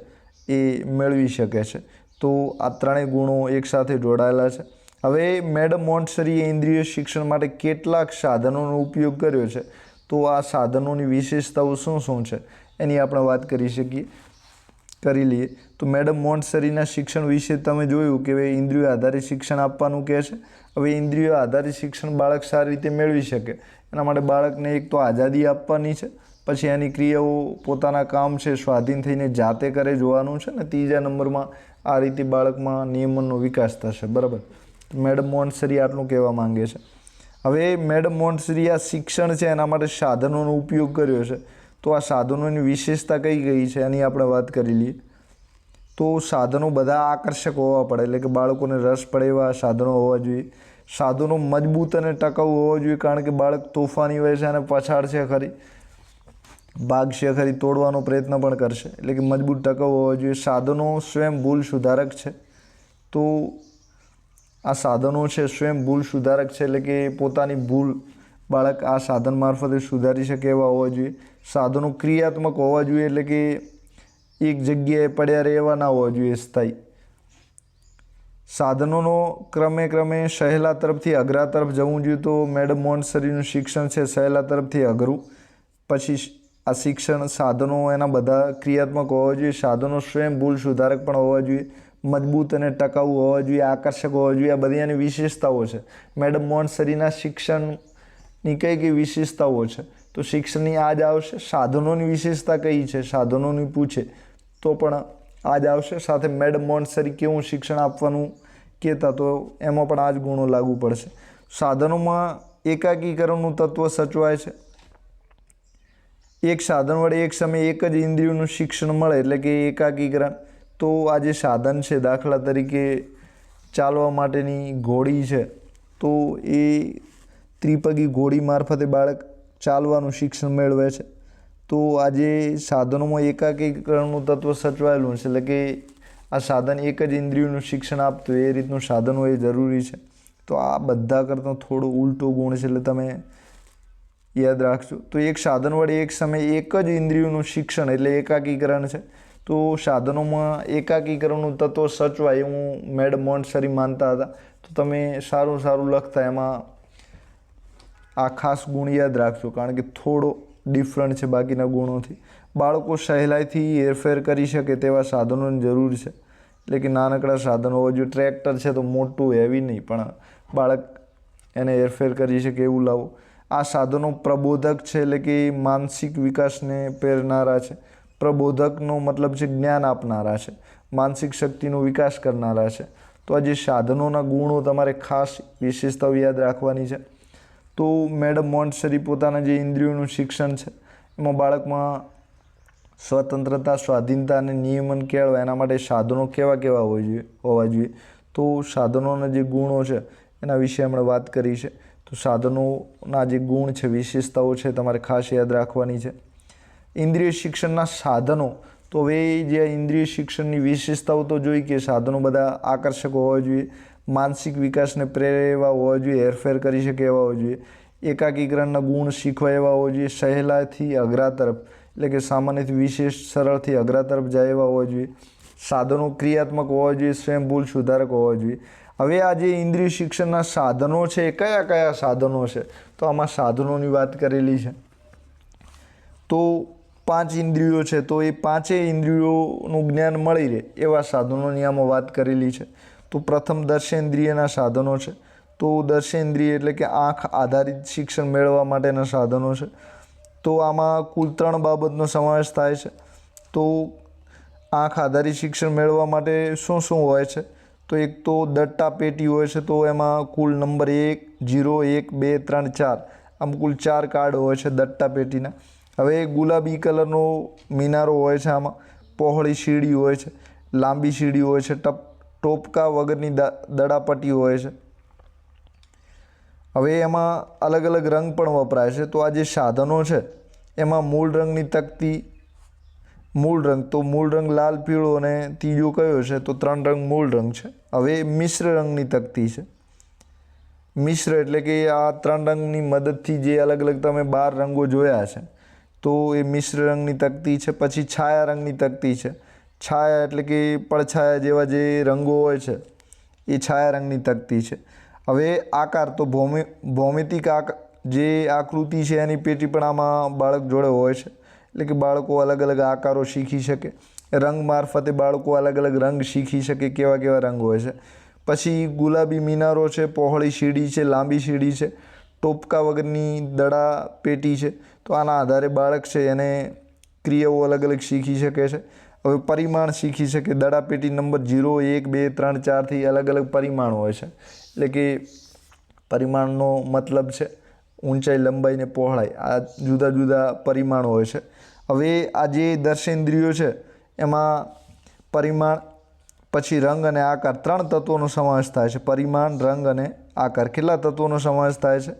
એ મેળવી શકે છે. તો આ ત્રણેય ગુણો એકસાથે જોડાયેલા છે. હવે મેડમ મોન્ટસરીએ ઇન્દ્રિય શિક્ષણ માટે કેટલાક સાધનોનો ઉપયોગ કર્યો છે. તો આ સાધનોની વિશેષતાઓ શું છે એની આપણે વાત કરી લઈએ. તો મેડમ મોન્ટસરીના શિક્ષણ વિશે તમે જોયું કે ભાઈ ઇન્દ્રિયો આધારિત શિક્ષણ આપવાનું કહે છે. હવે ઇન્દ્રિયો આધારિત શિક્ષણ બાળક સારી રીતે મેળવી શકે એના માટે બાળકને એક તો આઝાદી આપવાની છે, પછી એની ક્રિયાઓ પોતાના કામ છે સ્વાધીન થઈને જાતે કરે જોવાનું છે, ને ત્રીજા નંબરમાં આ રીતે બાળકમાં નિયમનનો વિકાસ થશે. બરાબર. મેડમ મોન્ટસરી આટલું કહેવા માંગે છે. હવે મેડમ મોન્ટસરી આ શિક્ષણ છે એના માટે સાધનોનો ઉપયોગ કર્યો છે. તો આ સાધનોની વિશેષતા કઈ છે એની આપણે વાત કરી લઈએ. તો સાધનો બધા આકર્ષક હોવા પડે, એટલે કે બાળકોને રસ પડે એવા સાધનો હોવા જોઈએ. સાધનો મજબૂત અને ટકાઉ હોવા જોઈએ, કારણ કે બાળક તોફાની હોય છે અને પછાડશે ખરી, ભાગશે ખરી, તોડવાનો પ્રયત્ન પણ કરશે. એટલે કે મજબૂત, ટકાઉ હોવા જોઈએ. સાધનો સ્વયં ભૂલ સુધારક છે. તો આ સાધનો છે સ્વયં ભૂલ સુધારક છે, એટલે કે પોતાની ભૂલ બાળક આ સાધન મારફતે સુધારી શકે એવા હોવા જોઈએ. સાધનો ક્રિયાત્મક હોવા જોઈએ, એટલે કે એક જગ્યાએ પડ્યા રહેવા ના હોવા જોઈએ, સ્થાયી. સાધનોનો ક્રમે સહેલા તરફથી અઘરા તરફ જવું જોઈએ. તો મેડમ મોન્ટસરીનું શિક્ષણ છે સહેલા તરફથી અઘરું. પછી આ શિક્ષણ સાધનો એના બધા ક્રિયાત્મક હોવા જોઈએ. સાધનો સ્વયં ભૂલ સુધારક પણ હોવા જોઈએ, મજબૂત અને ટકાઉ હોવા જોઈએ, આકર્ષક હોવા જોઈએ. આ બધી એની વિશેષતાઓ છે. મેડમ મોન્ટસરીના શિક્ષણની કઈ વિશેષતાઓ છે? તો શિક્ષણની આ જ આવશે. સાધનોની વિશેષતા કઈ છે? સાધનોની પૂછે તો પણ આ જ આવશે. સાથે મેડમ મોન્ટસરી કેવું શિક્ષણ આપવાનું કહેતા, તો એમાં પણ આ જ ગુણો લાગુ પડશે. સાધનોમાં એકાકીકરણનું તત્વ સચવાય છે. એક સાધન વડે એક સમયે એક જ ઇન્દ્રિયોનું શિક્ષણ મળે એટલે કે એકાકીકરણ. તો આ જે સાધન છે, દાખલા તરીકે ચાલવા માટેની ઘોડી છે, તો એ ત્રિપગી ઘોડી મારફતે બાળક ચાલવાનું શિક્ષણ મેળવે છે. તો આ જે સાધનોમાં એકાકીકરણનું તત્વ સચવાયેલું છે એટલે કે આ સાધન એક જ ઇન્દ્રિયોનું શિક્ષણ આપતું એ રીતનું સાધન હોય એ જરૂરી છે. તો આ બધા કરતાં થોડો ઉલટો ગુણ છે એટલે તમે યાદ રાખજો. તો એક સાધન વડે એક સમયે એક જ ઇન્દ્રિયોનું શિક્ષણ એટલે એકાકીકરણ છે. તો સાધનોમાં એકાકીકરણનું તત્વ સચવાય એવું મેડમ મોન્ટસરી માનતા હતા. તો તમે સારું લખતા એમાં આ ખાસ ગુણ યાદ રાખજો, કારણ કે થોડો ડિફરન્ટ છે બાકીના ગુણોથી. બાળકો સહેલાઈથી હેરફેર કરી શકે તેવા સાધનોની જરૂર છે. એટલે કે નાનકડા સાધનો હોય. જો ટ્રેક્ટર છે તો મોટું હેવી નહીં, પણ બાળક એને હેરફેર કરી શકે એવું લાવો. આ સાધનો પ્રબોધક છે એટલે કે માનસિક વિકાસને પ્રેરનારા છે. પ્રબોધકનો મતલબ છે જ્ઞાન આપનારા છે, માનસિક શક્તિનો વિકાસ કરનારા છે. તો આ જે સાધનોના ગુણો તમારે ખાસ વિશેષતાઓ યાદ રાખવાની છે. તો મેડમ મોન્ટસરી પોતાના જે ઇન્દ્રિયોનું શિક્ષણ છે એમાં બાળકમાં સ્વતંત્રતા, સ્વાધીનતા અને નિયમન કેળવાય એના માટે સાધનો કેવા હોવા જોઈએ. તો સાધનોના જે ગુણો છે એના વિશે આપણે વાત કરી છે. તો સાધનોના જે ગુણ છે, વિશેષતાઓ છે, તમારે ખાસ યાદ રાખવાની છે. ઇન્દ્રિય શિક્ષણના સાધનો. તો હવે જે ઇન્દ્રિય શિક્ષણની વિશેષતાઓ તો જોઈ કે સાધનો બધા આકર્ષક હોવા જોઈએ, માનસિક વિકાસને પ્રેરે એવા હોવા જોઈએ, હેરફેર કરી શકે એવા હોવા જોઈએ, એકાકીકરણના ગુણ શીખવા એવા હોવા જોઈએ, સહેલાઈથી અઘરા તરફ એટલે કે સામાન્યથી વિશેષ સરળથી અઘરા તરફ જાય એવા હોવા જોઈએ, સાધનો ક્રિયાત્મક હોવા જોઈએ, સ્વયં ભૂલ સુધારક હોવા જોઈએ. હવે આ જે ઇન્દ્રિય શિક્ષણના સાધનો છે એ કયા સાધનો છે? તો આમાં સાધનોની વાત કરેલી છે. તો 5 ઇન્દ્રિયો છે, તો એ 5 ઇન્દ્રિયોનું જ્ઞાન મળી રહે એવા સાધનોની આમાં વાત કરેલી છે. તો પ્રથમ દર્શેન્દ્રિયના સાધનો છે. તો દર્શેન્દ્રિય એટલે કે આંખ આધારિત શિક્ષણ મેળવવા માટેના સાધનો છે. તો આમાં કુલ 3 બાબતનો સમાવેશ થાય છે. તો આંખ આધારિત શિક્ષણ મેળવવા માટે શું હોય છે? તો એક તો દટ્ટા પેટી હોય છે. તો એમાં કુલ નંબર 1, 0, 1, 2, 3, 4 આમ કુલ 4 કાર્ડ હોય છે દટ્ટા પેટીના. હવે ગુલાબી કલરનો મિનારો હોય છે, આમાં પહોળી સીડી હોય છે, લાંબી સીડી હોય છે, ટોપકા વગરની દડાપટ્ટી હોય છે. હવે એમાં અલગ અલગ રંગ પણ વપરાય છે. તો આ જે સાધનો છે એમાં મૂળ રંગની તકતી, મૂળ રંગ, તો મૂળ રંગ લાલ, પીળો અને ત્રીજો કયો છે? તો 3 રંગ મૂળ રંગ છે. હવે મિશ્ર રંગની તકતી છે. મિશ્ર એટલે કે આ 3 રંગની મદદથી જે અલગ અલગ તમે 12 રંગો જોયા છે, તો એ મિશ્ર રંગની તકતી છે. પછી છાયા રંગની તકતી છે. છાયા એટલે કે પડછાયા જેવા જે રંગો હોય છે એ છાયા રંગની તકતી છે. હવે આકાર, તો ભૌમિતિક જે આકૃતિ છે એની પેટી પણ આમાં બાળક જોડે હોય છે. એટલે કે બાળકો અલગ અલગ આકારો શીખી શકે. રંગ મારફતે બાળકો અલગ અલગ રંગ શીખી શકે, કેવા રંગ હોય છે. પછી ગુલાબી મિનારો છે, પહોળી સીડી છે, લાંબી સીડી છે, ટોપકા વગરની દડા પેટી છે. તો આના આધારે બાળક છે એને ક્રિયાઓ અલગ અલગ શીખી શકે છે. હવે પરિમાણ શીખી શકે. દડા પેટી નંબર 0, 1, 2, 3, 4થી અલગ અલગ પરિમાણ હોય છે. એટલે કે પરિમાણનો મતલબ છે ઊંચાઈ, લંબાઈ ને પહોળાઈ. આ જુદા જુદા પરિમાણો હોય છે. હવે આ જે દર્શેન્દ્રિયો છે એમાં પરિમાણ, પછી રંગ અને આકાર 3 તત્વોનો સમાવેશ થાય છે. પરિમાણ, રંગ અને આકાર. કેટલા તત્વોનો સમાવેશ થાય છે?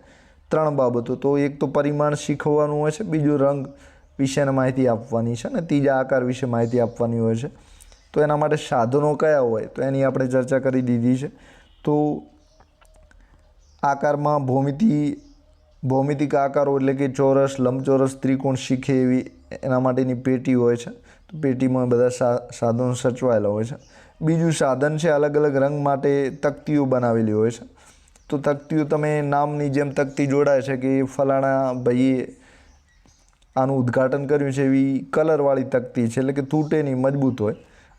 3 બાબતો. તો એક તો પરિમાણ શીખવવાનું હોય છે, બીજું રંગ વિશેની માહિતી આપવાની છે, અને ત્રીજા આકાર વિશે માહિતી આપવાની હોય છે. તો એના માટે સાધનો કયા હોય તો એની આપણે ચર્ચા કરી દીધી છે. તો આકારમાં ભૌમિતિક આકારો એટલે કે ચોરસ, લંબચોરસ, ત્રિકોણ શીખે એવી એના માટેની પેટી હોય છે. તો પેટીમાં બધા સાધનો સચવાયેલા હોય છે. બીજું સાધન છે અલગ અલગ રંગ માટે તકતીઓ બનાવેલી હોય છે. તો તકતીઓ તમે નામની જેમ તકતી જોડાય છે કે ફલાણા ભાઈએ આનું ઉદ્ઘાટન કર્યું છે એવી કલરવાળી તકતી છે, એટલે કે તૂટે નહીં, મજબૂત હોય.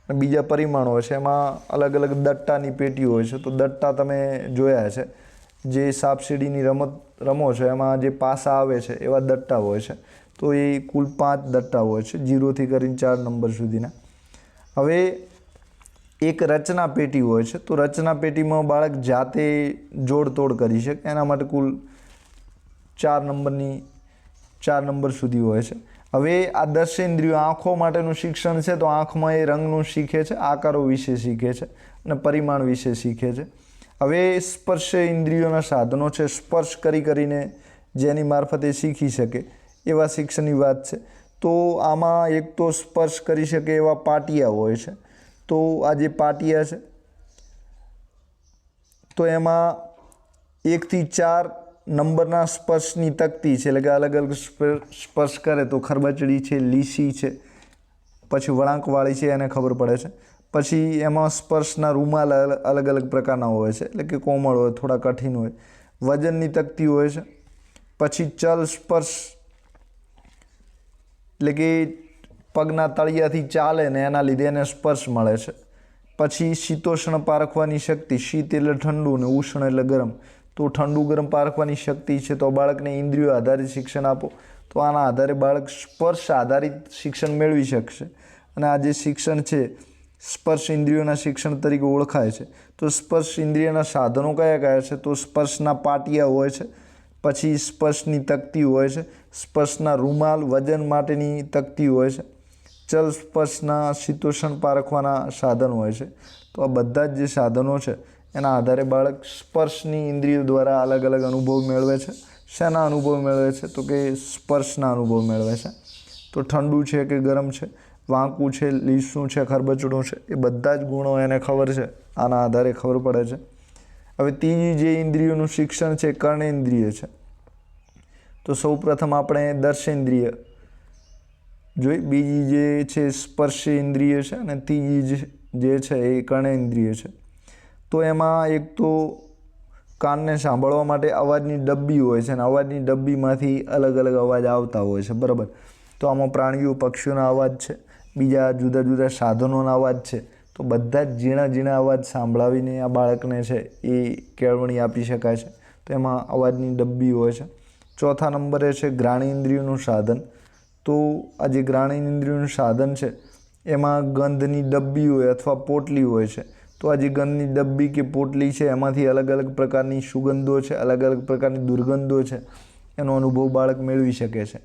અને બીજા પરિમાણો હોય છે, એમાં અલગ અલગ દટ્ટાની પેટીઓ હોય છે. તો દટ્ટા તમે જોયા છે, જે સાપસીડીની રમો છો એમાં જે પાસા આવે છે એવા દટ્ટા હોય છે. તો એ કુલ 5 દટ્ટા હોય છે, 0થી કરીને 4 નંબર સુધીના. હવે એક રચના પેટી હોય છે, તો રચના પેટીમાં બાળક જાતે જોડતોડ કરી શકે. એના માટે કુલ 4 નંબર સુધી હોય છે. હવે આ દર્શેન્દ્રિયો આંખો માટેનું શિક્ષણ છે, તો આંખમાં એ રંગનું શીખે છે, આકારો વિશે શીખે છે અને પરિમાણ વિશે શીખે છે. હવે સ્પર્શ ઇન્દ્રિયોના સાધનો છે, સ્પર્શ કરીને જેની મારફતે શીખી શકે એવા શિક્ષણની વાત છે. તો આમાં એક તો સ્પર્શ કરી શકે એવા પાટિયા હોય છે. તો આ જે પાટિયા છે, તો એમાં 1 થી 4 નંબરના સ્પર્શની તકતી છે, એટલે કે અલગ અલગ સ્પર્શ કરે તો ખરબચડી છે, લીસી છે, પછી વળાંકવાળી છે, એને ખબર પડે છે. પછી એમાં સ્પર્શના રૂમાલ અલગ અલગ પ્રકારના હોય છે, એટલે કે કોમળ હોય, થોડા કઠિન હોય. વજનની તકતી હોય છે. પછી ચલ સ્પર્શ, એટલે કે પગના તળિયાથી ચાલે ને એના લીધે એને સ્પર્શ મળે છે. પછી શીતોષ્ણ પારખવાની શક્તિ, શીત એટલે ઠંડુ ને ઉષ્ણ એટલે ગરમ, તો ઠંડુ ગરમ પારખવાની શક્તિ છે. તો બાળકને ઇન્દ્રિયો આધારિત શિક્ષણ આપો તો આના આધારે બાળક સ્પર્શ આધારિત શિક્ષણ મેળવી શકશે. અને આ જે શિક્ષણ છે સ્પર્શ ઇન્દ્રિયોના શિક્ષણ તરીકે ઓળખાય છે. તો સ્પર્શ ઇન્દ્રિયના સાધનો કયા કયા છે? તો સ્પર્શના પાટિયા હોય છે, પછી સ્પર્શની તકતી હોય છે, સ્પર્શના રૂમાલ વજન માટેની તકતી હોય છે, ચલ સ્પર્શના શીતોષ્ણ પારખવાના સાધન હોય છે. તો આ બધા જ જે સાધનો છે એના આધારે બાળક સ્પર્શની ઇન્દ્રિયો દ્વારા અલગ અલગ અનુભવ મેળવે છે. શેના અનુભવ મેળવે છે? તો કે સ્પર્શના અનુભવ મેળવે છે. તો ઠંડુ છે કે ગરમ છે, વાંકું છે, લીસું છે, ખરબચડું છે, એ બધા જ ગુણો એને ખબર છે, આના આધારે ખબર પડે છે. હવે ત્રીજી જે ઇન્દ્રિયોનું શિક્ષણ છે કર્ણેન્દ્રિય છે. તો સૌ પ્રથમ આપણે દર્શેન્દ્રિય જોઈ, બીજી જે છે સ્પર્શ ઇન્દ્રિય છે અને ત્રીજી જે છે એ કર્ણેન્દ્રિય છે. તો એમાં એક તો કાનને સાંભળવા માટે અવાજની ડબ્બી હોય છે, અને અવાજની ડબ્બીમાંથી અલગ અલગ અવાજ આવતા હોય છે, બરાબર. તો આમાં પ્રાણીઓ પક્ષીઓના અવાજ છે, બીજા જુદા જુદા સાધનોના અવાજ છે. તો બધા જ ઝીણા ઝીણા અવાજ સાંભળાવીને આ બાળકને છે એ કેળવણી આપી શકાય છે. તો એમાં અવાજની ડબ્બી હોય છે. ચોથા નંબરે છે ઘ્રાણેન્દ્રિયનું સાધન. તો આ જે ઘ્રાણેન્દ્રિયનું સાધન છે એમાં ગંધની ડબ્બી હોય અથવા પોટલી હોય છે. તો આ જે ગંધની ડબ્બી કે પોટલી છે એમાંથી અલગ અલગ પ્રકારની સુગંધો છે, અલગ અલગ પ્રકારની દુર્ગંધો છે, એનો અનુભવ બાળક મેળવી શકે છે.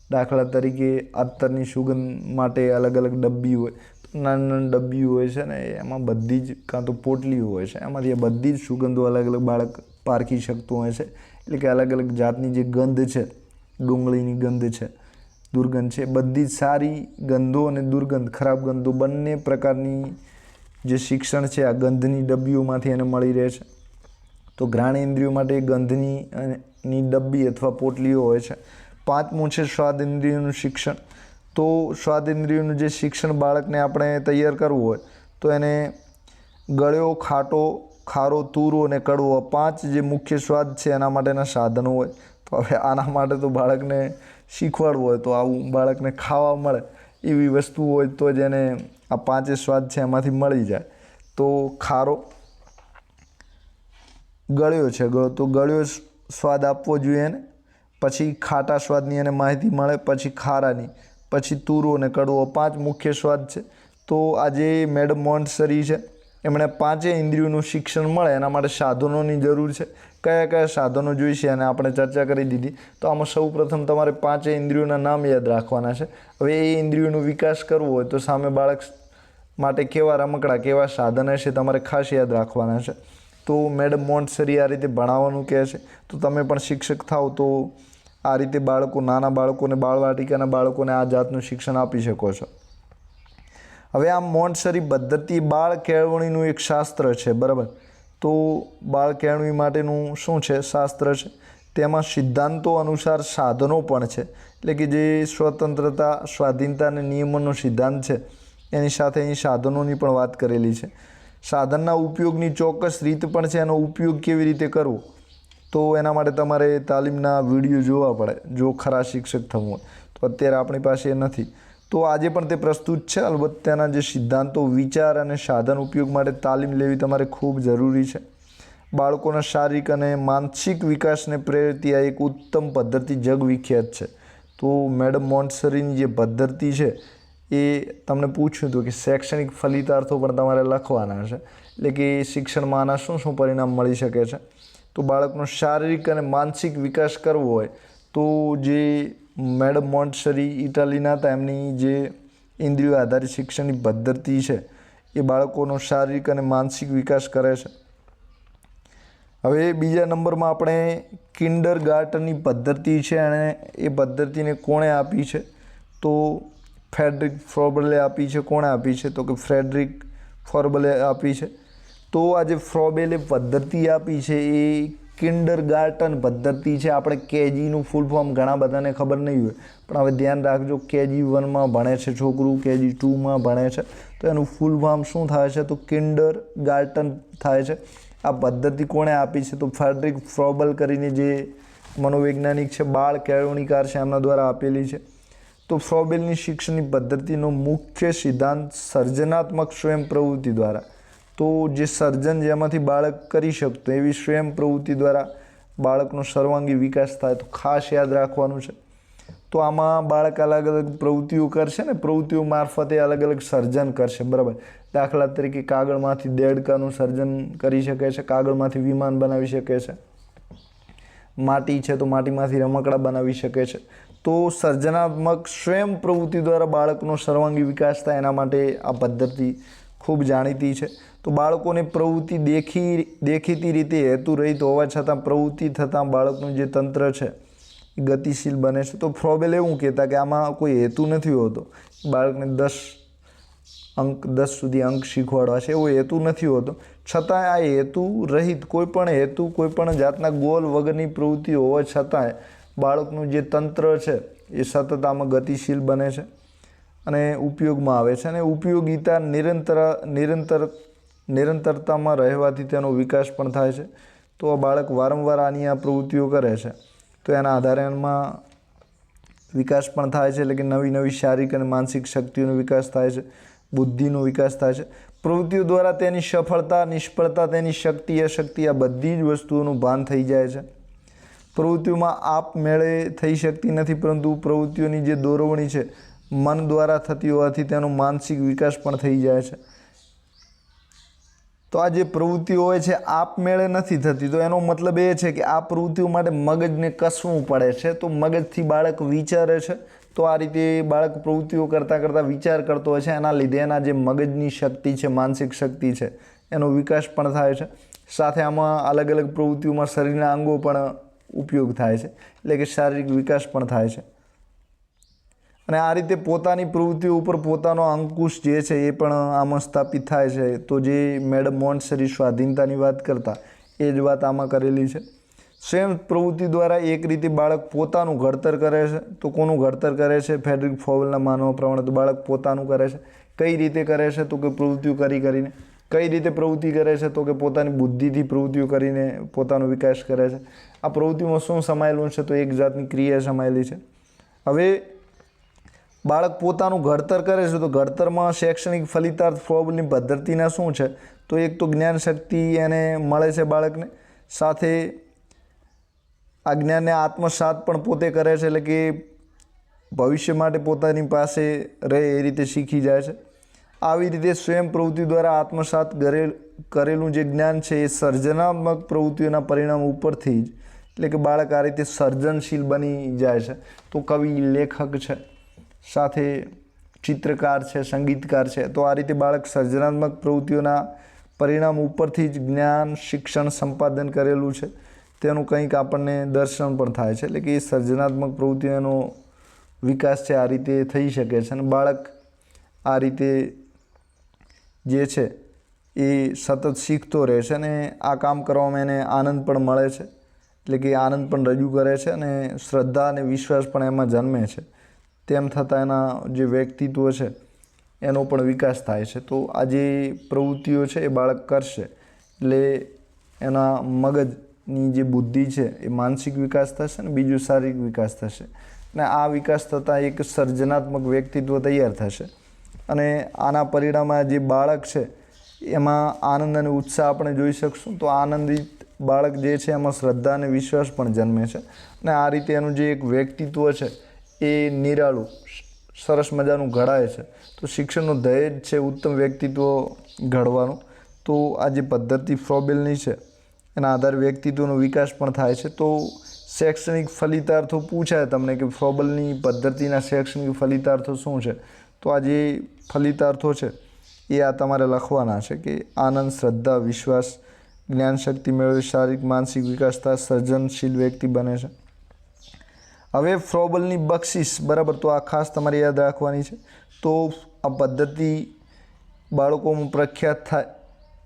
દાખલા તરીકે અત્તરની સુગંધ માટે અલગ અલગ ડબ્બી હોય, નાની નાની ડબ્બી હોય છે ને એમાં બધી જ કાં તો પોટલી હોય છે, એમાંથી એ બધી જ સુગંધો અલગ અલગ બાળક પારખી શકતું હોય છે. એટલે કે અલગ અલગ જાતની જે ગંધ છે, ડુંગળીની ગંધ છે, દુર્ગંધ છે, બધી જ સારી ગંધો અને દુર્ગંધ ખરાબ ગંધો બંને પ્રકારની જે શિક્ષણ છે આ ગંધની ડબ્બીઓમાંથી એને મળી રહે છે. તો ઘ્રાણેન્દ્રિયો માટે ગંધની ડબ્બી અથવા પોટલીઓ હોય છે. પાંચમું છે સ્વાદેન્દ્રિયનું શિક્ષણ. તો સ્વાદેન્દ્રિયનું જે શિક્ષણ બાળકને આપણે તૈયાર કરવું હોય તો એને ગળ્યો, ખાટો, ખારો, તુરો અને કડવો 5 જે મુખ્ય સ્વાદ છે એના માટેના સાધનો હોય. તો હવે આના માટે તો બાળકને શીખવાડવું હોય તો આવું બાળકને ખાવા મળે એવી વસ્તુ હોય તો જ એને આ 5 સ્વાદ છે એમાંથી મળી જાય. તો ખારો, ગળ્યો છે, તો ગળ્યો સ્વાદ આપવો જોઈએ એને. પછી ખાટા સ્વાદની એને માહિતી મળે, પછી ખારાની, પછી તુરો અને કડવો 5 મુખ્ય સ્વાદ છે. તો આજે મેડમ મોન્ટસરી છે એમણે 5 ઇન્દ્રિયોનું શિક્ષણ મળે એના માટે સાધનોની જરૂર છે. કયા કયા સાધનો જોઈશે અને આપણે ચર્ચા કરી દીધી. તો આમાં સૌ પ્રથમ તમારે 5 ઇન્દ્રિયોના નામ યાદ રાખવાના છે. હવે એ ઇન્દ્રિયોનો વિકાસ કરવો હોય તો સામે બાળક માટે કેવા રમકડા, કેવા સાધન હશે તમારે ખાસ યાદ રાખવાના છે. તો મેડમ મોન્ટસરી આ રીતે ભણાવવાનું કહે છે. તો તમે પણ શિક્ષક થાવ તો આ રીતે બાળકો, નાના બાળકોને, બાળવાટિકાના બાળકોને આ જાતનું શિક્ષણ આપી શકો છો. હવે આ મોન્ટસરી પદ્ધતિ બાળ કેળવણીનું એક શાસ્ત્ર છે, બરાબર. તો બાળ કેળવણી માટેનું શું છે? શાસ્ત્ર છે. તેમાં સિદ્ધાંતો અનુસાર સાધનો પણ છે, એટલે કે જે સ્વતંત્રતા, સ્વાધીનતા અને નિયમનનો સિદ્ધાંત છે એની સાથે અહીં સાધનોની પણ વાત કરેલી છે. સાધનના ઉપયોગની ચોક્કસ રીત પણ છે, એનો ઉપયોગ કેવી રીતે કરવો તો એના માટે તમારે તાલીમના વિડીયો જોવા પડે જો ખરા શિક્ષક થવું હોય. તો અત્યારે આપણી પાસે એ નથી. તો આજે પણ તે પ્રસ્તુત છે. અલબત્ત તેના જે સિદ્ધાંતો, વિચાર અને સાધન ઉપયોગ માટે તાલીમ લેવી તમારે ખૂબ જરૂરી છે. બાળકોના શારીરિક અને માનસિક વિકાસને પ્રેરતી આ એક ઉત્તમ પદ્ધતિ જગવિખ્યાત છે. તો મેડમ મોન્ટસરીની જે પદ્ધતિ છે એ તમને પૂછ્યું હતું કે શૈક્ષણિક ફલિતાર્થો પણ તમારે લખવાના છે, એટલે કે શિક્ષણમાં આના શું શું પરિણામ મળી શકે છે. તો બાળકનો શારીરિક અને માનસિક વિકાસ કરવો હોય તો જે મેડમ મોન્ટસરી ઇટાલીના હતા એમની જે ઇન્દ્રિયો આધારિત શિક્ષણની પદ્ધતિ છે એ બાળકોનો શારીરિક અને માનસિક વિકાસ કરે છે. હવે બીજા નંબરમાં આપણે કિન્ડરગાર્ટનની પદ્ધતિ છે અને એ પદ્ધતિને કોણે આપી છે? તો ફ્રેડરિક ફ્રોબલે આપી છે. કોણે આપી છે? તો કે ફ્રેડરિક ફોર્બલે આપી છે. તો આ જે ફ્રોબેલે પદ્ધતિ આપી છે એ કિન્ડરગાર્ટન પદ્ધતિ છે. આપણે કેજીનું ફૂલ ફોર્મ ઘણા બધાને ખબર નહીં હોય, પણ હવે ધ્યાન રાખજો, KG 1માં ભણે છે છોકરું, KG 2માં ભણે છે, તો એનું ફૂલ ફોર્મ શું થાય છે? તો કિન્ડરગાર્ટન થાય છે. આ પદ્ધતિ કોણે આપી છે? તો ફ્રેડરિક ફ્રોબલ કરીને જે મનોવૈજ્ઞાનિક છે, બાળ કેળવણીકાર છે, એમના દ્વારા આપેલી છે. તો ફ્રોબેલની શિક્ષણની પદ્ધતિનો મુખ્ય સિદ્ધાંત સર્જનાત્મક સ્વયં પ્રવૃત્તિ દ્વારા, તો જે સર્જન જેમાંથી બાળક કરી શકતો એવી સ્વયં પ્રવૃત્તિ દ્વારા બાળકનો સર્વાંગી વિકાસ થાય. તો ખાસ યાદ રાખવાનું છે. તો આમાં બાળક અલગ અલગ પ્રવૃત્તિઓ કરશે ને, પ્રવૃત્તિઓ મારફતે અલગ અલગ સર્જન કરશે, બરાબર. દાખલા તરીકે કાગળમાંથી દેડકાનું સર્જન કરી શકે છે, કાગળમાંથી વિમાન બનાવી શકે છે, માટી છે તો માટીમાંથી રમકડા બનાવી શકે છે. તો સર્જનાત્મક સ્વયં પ્રવૃત્તિ દ્વારા બાળકનો સર્વાંગી વિકાસ થાય એના માટે આ પદ્ધતિ ખૂબ જાણીતી છે. તો બાળકોને પ્રવૃત્તિ દેખીતી રીતે હેતુ રહિત હોવા છતાં પ્રવૃત્તિ થતાં બાળકનું જે તંત્ર છે એ ગતિશીલ બને છે. તો ફ્રોબેલ એવું કહેતા કે આમાં કોઈ હેતુ નથી હોતો, બાળકને 10 સુધી અંક શીખવાડવા છે એવો હેતુ નથી હોતો, છતાં આ હેતુ રહિત કોઈપણ જાતના ગોલ વગરની પ્રવૃત્તિ હોવા છતાંય બાળકનું જે તંત્ર છે એ સતત આમાં ગતિશીલ બને છે અને ઉપયોગમાં આવે છે. અને ઉપયોગિતા નિરંતરતામાં રહેવાથી તેનો વિકાસ પણ થાય છે. તો આ બાળક વારંવાર આની આ પ્રવૃત્તિઓ કરે છે તો એના આધારે એમાં વિકાસ પણ થાય છે, એટલે કે નવી નવી શારીરિક અને માનસિક શક્તિઓનો વિકાસ થાય છે, બુદ્ધિનો વિકાસ થાય છે. પ્રવૃત્તિઓ દ્વારા તેની સફળતા, નિષ્ફળતા, તેની શક્તિ, અશક્તિ આ બધી જ વસ્તુઓનું ભાન થઈ જાય છે. પ્રવૃત્તિઓમાં આપમેળે થઈ શકતી નથી, પરંતુ પ્રવૃત્તિઓની જે દોરવણી છે મન દ્વારા થતી હોવાથી તેનો માનસિક વિકાસ પણ થઈ જાય છે. તો આ જે પ્રવૃત્તિઓ હોય છે આપમેળે નથી થતી, તો એનો મતલબ એ છે કે આ પ્રવૃત્તિઓ માટે મગજને કસવું પડે છે. તો મગજથી બાળક વિચારે છે, તો આ રીતે બાળક પ્રવૃત્તિઓ કરતાં કરતાં વિચાર કરતો હોય છે, એના લીધે એના જે મગજની શક્તિ છે, માનસિક શક્તિ છે, એનો વિકાસ પણ થાય છે. સાથે આમાં અલગ અલગ પ્રવૃત્તિઓમાં શરીરના અંગો પણ ઉપયોગ થાય છે, એટલે કે શારીરિક વિકાસ પણ થાય છે. અને આ રીતે પોતાની પ્રવૃત્તિઓ ઉપર પોતાનો અંકુશ જે છે એ પણ આમાં સ્થાપિત થાય છે. તો જે મેડમ મોન્ટસરી સ્વાધીનતાની વાત કરતા એ જ વાત આમાં કરેલી છે. સ્વયં પ્રવૃત્તિ દ્વારા એક રીતે બાળક પોતાનું ઘડતર કરે છે. તો કોનું ઘડતર કરે છે? ફ્રેડરિક ફ્રોબેલના માનવા પ્રમાણે તો બાળક પોતાનું કરે છે. કઈ રીતે કરે છે? તો કે પ્રવૃત્તિઓ કરીને. કઈ રીતે પ્રવૃત્તિ કરે છે? તો કે પોતાની બુદ્ધિથી પ્રવૃત્તિઓ કરીને પોતાનો વિકાસ કરે છે. આ પ્રવૃત્તિમાં શું સમાયેલું છે? તો એક જાતની ક્રિયા સમાયેલી છે. હવે બાળક પોતાનું ઘડતર કરે છે, તો ઘડતરમાં શૈક્ષણિક ફલિતાર્થ ફ્રોબેલની પદ્ધતિના શું છે? તો એક તો જ્ઞાન શક્તિ એને મળે છે બાળકને, સાથે આ જ્ઞાનને આત્મસાત પણ પોતે કરે છે, એટલે કે ભવિષ્ય માટે પોતાની પાસે રહે એ રીતે શીખી જાય છે. આવી રીતે સ્વયં પ્રવૃત્તિ દ્વારા આત્મસાત કરેલું જે જ્ઞાન છે એ સર્જનાત્મક પ્રવૃત્તિઓના પરિણામ ઉપરથી જ, એટલે કે બાળક આ રીતે સર્જનશીલ બની જાય છે. તો કવિ, લેખક છે, સાથે ચિત્રકાર છે, સંગીતકાર છે, તો આ રીતે બાળક સર્જનાત્મક પ્રવૃત્તિઓના પરિણામ ઉપરથી જ જ્ઞાન, શિક્ષણ સંપાદન કરેલું છે તેનું કંઈક આપણને દર્શન પણ થાય છે, એટલે કે એ સર્જનાત્મક પ્રવૃત્તિઓનો વિકાસ છે આ રીતે થઈ શકે છે. અને બાળક આ રીતે જે છે એ સતત શીખતો રહે છે અને આ કામ કરવામાં એને આનંદ પણ મળે છે, એટલે કે આનંદ પણ રજૂ કરે છે અને શ્રદ્ધા અને વિશ્વાસ પણ એમાં જન્મે છે. તેમ છતાં એના જે વ્યક્તિત્વ છે એનો પણ વિકાસ થાય છે. તો આ જે પ્રવૃત્તિઓ છે એ બાળક કરશે એટલે એના મગજની જે બુદ્ધિ છે એ માનસિક વિકાસ થશે અને બીજું શારીરિક વિકાસ થશે. અને આ વિકાસ થતાં એક સર્જનાત્મક વ્યક્તિત્વ તૈયાર થશે. અને આના પરિણામે જે બાળક છે એમાં આનંદ અને ઉત્સાહ આપણે જોઈ શકશું. તો આનંદિત બાળક જે છે એમાં શ્રદ્ધા અને વિશ્વાસ પણ જન્મે છે. અને આ રીતે એનું જે એક વ્યક્તિત્વ છે એ નિરાળું, સરસ મજાનું ઘડાય છે. તો શિક્ષણનું ધ્યેય જ છે ઉત્તમ વ્યક્તિત્વ ઘડવાનું. તો આ જે પદ્ધતિ ફ્રોબેલની છે એના આધારે વ્યક્તિત્વનો વિકાસ પણ થાય છે. તો શૈક્ષણિક ફલિતાર્થો પૂછાય તમને કે ફ્રોબેલની પદ્ધતિના શૈક્ષણિક ફલિતાર્થો શું છે, તો આ જે ફલિતાર્થો છે એ આ તમારે લખવાના છે કે આનંદ, શ્રદ્ધા, વિશ્વાસ, જ્ઞાનશક્તિ મેળવે, શારીરિક માનસિક વિકાસ થાય, સર્જનશીલ વ્યક્તિ બને છે. હવે ફ્રોબેલની બક્ષિસ, બરાબર, તો આ ખાસ તમારે યાદ રાખવાની છે. તો આ પદ્ધતિ બાળકોમાં પ્રખ્યાત થાય,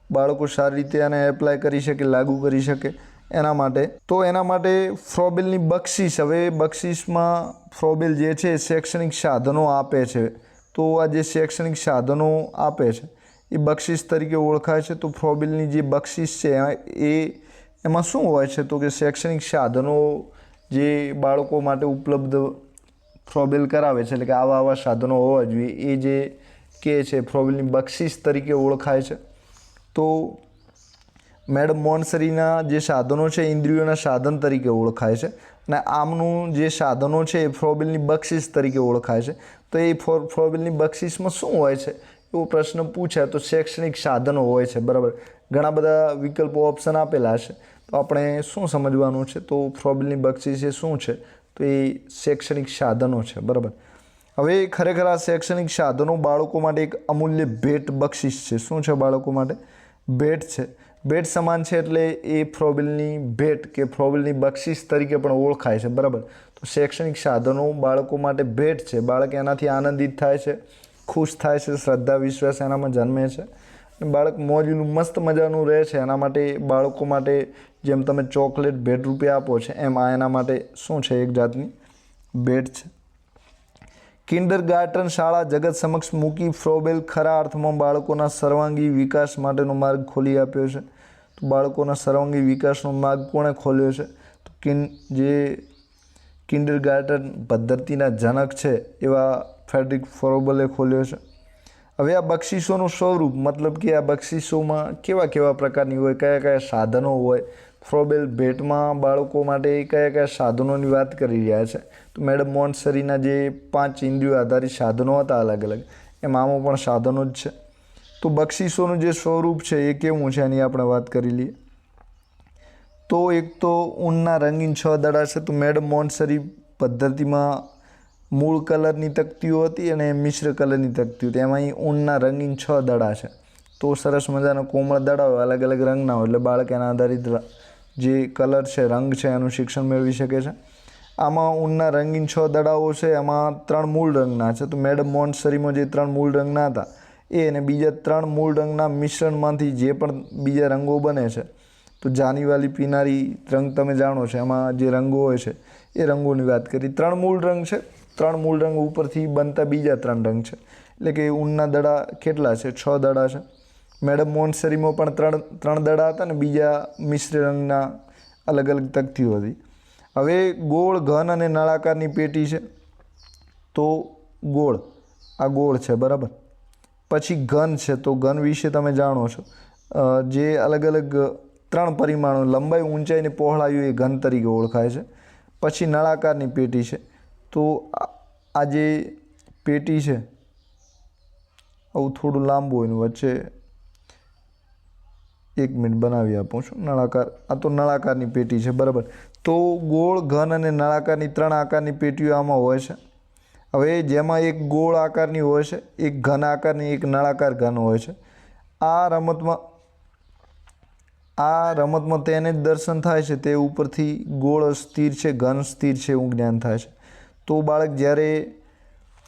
બાળકો સારી રીતે આને એપ્લાય કરી શકે, લાગુ કરી શકે એના માટે ફ્રોબેલની બક્ષિસ. હવે બક્ષિસમાં ફ્રોબેલ જે છે શૈક્ષણિક સાધનો આપે છે. તો આ જે શૈક્ષણિક સાધનો આપે છે એ બક્ષિસ તરીકે ઓળખાય છે. તો ફ્રોબેલની જે બક્ષિસ છે એમાં શું હોય છે, તો કે શૈક્ષણિક સાધનો જે બાળકો માટે ઉપલબ્ધ ફ્રોબેલ કરાવે છે, એટલે કે આવા સાધનો હોવા જોઈએ, એ જે કે છે ફ્રોબેલની બક્ષિસ તરીકે ઓળખાય છે. તો મેડમ મોન્ટસરીના જે સાધનો છે ઇન્દ્રિયોના સાધન તરીકે ઓળખાય છે, અને આમનું જે સાધનો છે એ ફ્રોબેલની બક્ષિસ તરીકે ઓળખાય છે. તો એ ફ્રોબેલની બક્ષિસમાં શું હોય છે એવો પ્રશ્ન પૂછાય તો શૈક્ષણિક સાધનો હોય છે, બરાબર. ઘણા બધા વિકલ્પો ઓપ્શન આપેલા છે, તો આપણે શું સમજવાનું છે, તો ફ્રોબેલની બક્ષિસ એ શું છે, તો એ શૈક્ષણિક સાધનો છે, બરાબર. હવે ખરેખર આ શૈક્ષણિક સાધનો બાળકો માટે એક અમૂલ્ય ભેટ બક્ષિસ છે. શું છે બાળકો માટે? ભેટ છે. ભેટ સમાન છે એટલે એ ફ્રોબેલની ભેટ કે ફ્રોબેલની બક્ષિસ તરીકે પણ ઓળખાય છે, બરાબર. તો શૈક્ષણિક સાધનો બાળકો માટે ભેટ છે. બાળક એનાથી આનંદિત થાય છે, ખુશ થાય છે, શ્રદ્ધા વિશ્વાસ એનામાં જન્મે છે, અને બાળક મોજનું મસ્ત મજાનું રહે છે. એના માટે બાળકો માટે જેમ તમે ચોકલેટ ભેટ રૂપે આપો છો એમ આ એના માટે શું છે, એક જાતની ભેટ છે. કિન્ડરગાર્ટન શાળા જગત સમક્ષ મૂકી ફ્રોબેલ ખરા અર્થમાં બાળકોના સર્વાંગી વિકાસ માટેનો માર્ગ ખોલી આપ્યો છે. તો બાળકોના સર્વાંગી વિકાસનો માર્ગ કોણે ખોલ્યો છે? તો જે કિન્ડરગાર્ટન પદ્ધતિના જનક છે એવા ફ્રેડરિક ફ્રોબેલે ખોલ્યો છે. હવે આ બક્ષિસોનું સ્વરૂપ, મતલબ કે આ બક્ષિસોમાં કેવા કેવા પ્રકારની હોય, કયા કયા સાધનો હોય, ફ્રોબેલ ભેટમાં બાળકો માટે કયા કયા સાધનોની વાત કરી રહ્યા છે. તો મેડમ મોન્ટસરીના જે 5 ઇન્દ્રિયો આધારિત સાધનો હતા અલગ અલગ, એમાં આમાં પણ સાધનો જ છે. તો બક્ષિસોનું જે સ્વરૂપ છે એ કેવું છે એની આપણે વાત કરી લઈએ. તો એક તો ઊનના રંગીન 6 દડા છે. તો મેડમ મોન્ટસરી પદ્ધતિમાં મૂળ કલરની તકતીઓ હતી અને મિશ્ર કલરની તકતીઓ હતી. એમાં અહીં ઊનના રંગીન 6 દડા છે. તો સરસ મજાના કોમળ દડા હોય, અલગ અલગ રંગના હોય, એટલે બાળક એના આધારિત જે કલર છે, રંગ છે, એનું શિક્ષણ મેળવી શકે છે. આમાં ઊનના રંગીન 6 દડાઓ છે, એમાં 3 મૂળ રંગના છે. તો મેડમ મોન્ટસરીમાં જે 3 મૂળ રંગના હતા એ અને બીજા 3 મૂળ રંગના મિશ્રણમાંથી જે પણ બીજા રંગો બને છે, તો જાનીવાલી પીનારી રંગ તમે જાણો છો, એમાં જે રંગો હોય છે એ રંગોની વાત કરી. 3 મૂળ રંગ છે, 3 મૂળ રંગ ઉપરથી બનતા બીજા 3 રંગ છે, એટલે કે ઊનના દડા કેટલા છે? 6 દડા છે. મેડમ મોન્ટસરીમાં પણ 3 દડા હતા ને બીજા મિશ્ર રંગના અલગ અલગ તકતીઓ હતી. હવે ગોળ, ઘન અને નળાકારની પેટી છે. તો ગોળ, આ ગોળ છે, બરાબર. પછી ઘન છે. તો ઘન વિશે તમે જાણો છો, જે અલગ અલગ 3 પરિમાણો, લંબાઈ, ઊંચાઈ અને પહોળાઈ, એ ઘન તરીકે ઓળખાય છે. પછી નળાકારની પેટી છે. તો આ જે પેટી છે આવું થોડું લાંબુ હોય, વચ્ચે 1 મિનિટ બનાવી આપું છું. નળાકાર, આ તો નળાકારની પેટી છે, બરાબર. તો ગોળ, ઘન અને નળાકારની 3 આકારની પેટીઓ આમાં હોય છે. હવે જેમાં એક ગોળ આકારની હોય છે, એક ઘન આકારની, એક નળાકાર ઘન હોય છે. આ રમતમાં તેને જ દર્શન થાય છે, તે ઉપરથી ગોળ સ્થિર છે, ઘન સ્થિર છે એવું જ્ઞાન થાય છે. તો બાળક જ્યારે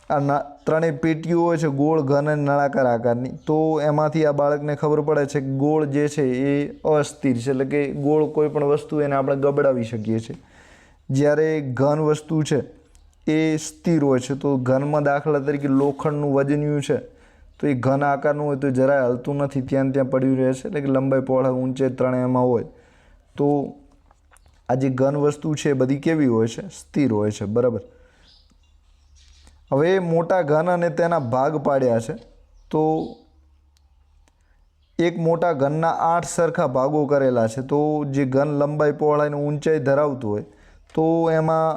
આ 3 પેટીઓ હોય છે, ગોળ, ઘન અને નળાકાર આકારની, તો એમાંથી આ બાળકને ખબર પડે છે કે ગોળ જે છે એ અસ્થિર છે, એટલે કે ગોળ કોઈ પણ વસ્તુ એને આપણે ગબડાવી શકીએ છીએ. જ્યારે ઘન વસ્તુ છે એ સ્થિર હોય છે. તો ઘનમાં દાખલા તરીકે લોખંડનું વજનિયું છે, તો એ ઘન આકારનું હોય તો જરાય હલતું નથી, ત્યાં પડ્યું રહે છે, એટલે કે લંબાઈ, પહોળાઈ, ઊંચાઈ 3 એમાં હોય. તો આ જે ઘન વસ્તુ છે એ બધી કેવી હોય છે? સ્થિર હોય છે, બરાબર. હવે મોટા ઘન અને તેના ભાગ પાડ્યા છે. તો એક મોટા ઘનના 8 સરખા ભાગો કરેલા છે. તો જે ઘન લંબાઈ, પહોળાઈ અને ઊંચાઈ ધરાવતું હોય, તો એમાં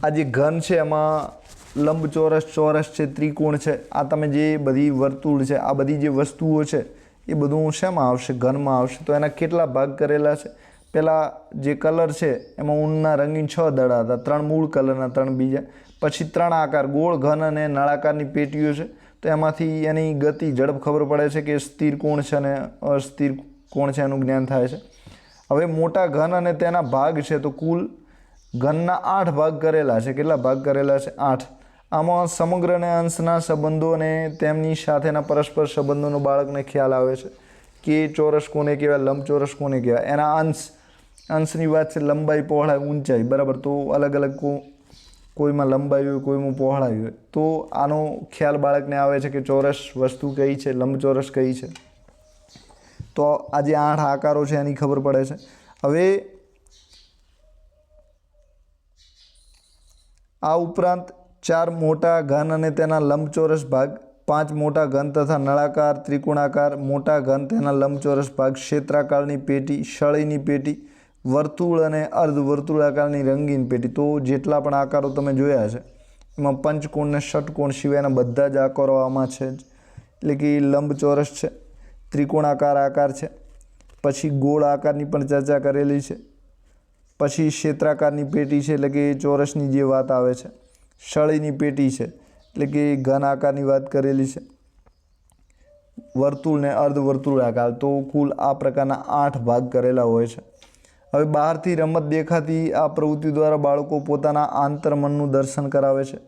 આ જે ઘન છે એમાં લંબચોરસ, ચોરસ છે, ત્રિકોણ છે, આ તમે જે બધી વર્તુળ છે, આ બધી જે વસ્તુઓ છે એ બધું શેમાં આવશે? ઘનમાં આવશે. તો એના કેટલા ભાગ કરેલા છે? પહેલાં જે કલર છે એમાં ઊનના રંગીન 6 દડા હતા, 3 મૂળ કલરના, 3 બીજા, પછી 3 આકાર ગોળ, ઘન અને નળાકારની પેટીઓ છે. તો એમાંથી એની ગતિ, ઝડપ ખબર પડે છે કે સ્થિર કોણ છે અને અસ્થિર કોણ છે એનું જ્ઞાન થાય છે. હવે મોટા ઘન અને તેના ભાગ છે, તો કુલ ઘનના 8 ભાગ કરેલા છે. કેટલા ભાગ કરેલા છે? 8. આમાં સમગ્ર અને અંશના સંબંધો અને તેમની સાથેના પરસ્પર સંબંધોનો બાળકને ખ્યાલ આવે છે કે ચોરસ કોને કહેવાય, લંબચોરસ કોને કહેવાય. એના અંશની વાત છે, લંબાઈ, પહોળાઈ, ઊંચાઈ, બરાબર. તો અલગ અલગ કોઈમાં લંબાઈ હોય, કોઈમાં પહોળાઈ હોય. તો આનો ખ્યાલ બાળકને આવે છે કે ચોરસ વસ્તુ કઈ છે, લંબચોરસ કઈ છે. તો આ જે 8 આકારો છે એની ખબર પડે છે. હવે આ ઉપરાંત 4 મોટા ઘન અને તેના લંબચોરસ ભાગ, 5 મોટા ઘન તથા નળાકાર, ત્રિકોણાકાર, મોટા ઘન, તેના લંબચોરસ ભાગ, ક્ષેત્રાકારની પેટી, સળીની પેટી, વર્તુળ અને અર્ધવર્તુળાકારની રંગીન પેટી. તો જેટલા પણ આકારો તમે જોયા છે એમાં પંચકોણ ને ષટકોણ સિવાયના બધા જ આકારો આમાં છે જ. એટલે કે લંબચોરસ છે, ત્રિકોણાકાર આકાર છે, પછી ગોળ આકારની પણ ચર્ચા કરેલી છે, પછી ક્ષેત્રાકારની પેટી છે એટલે કે ચોરસની જે વાત આવે છે, સળીની પેટી છે એટલે કે ઘન આકારની વાત કરેલી છે, વર્તુળ ને અર્ધવર્તુળાકાર. તો કુલ આ પ્રકારના 8 ભાગ કરેલા હોય છે. હવે બહારથી રમત દેખાતી આ પ્રવૃત્તિ દ્વારા બાળકો પોતાના આંતરમનનું દર્શન કરાવે છે.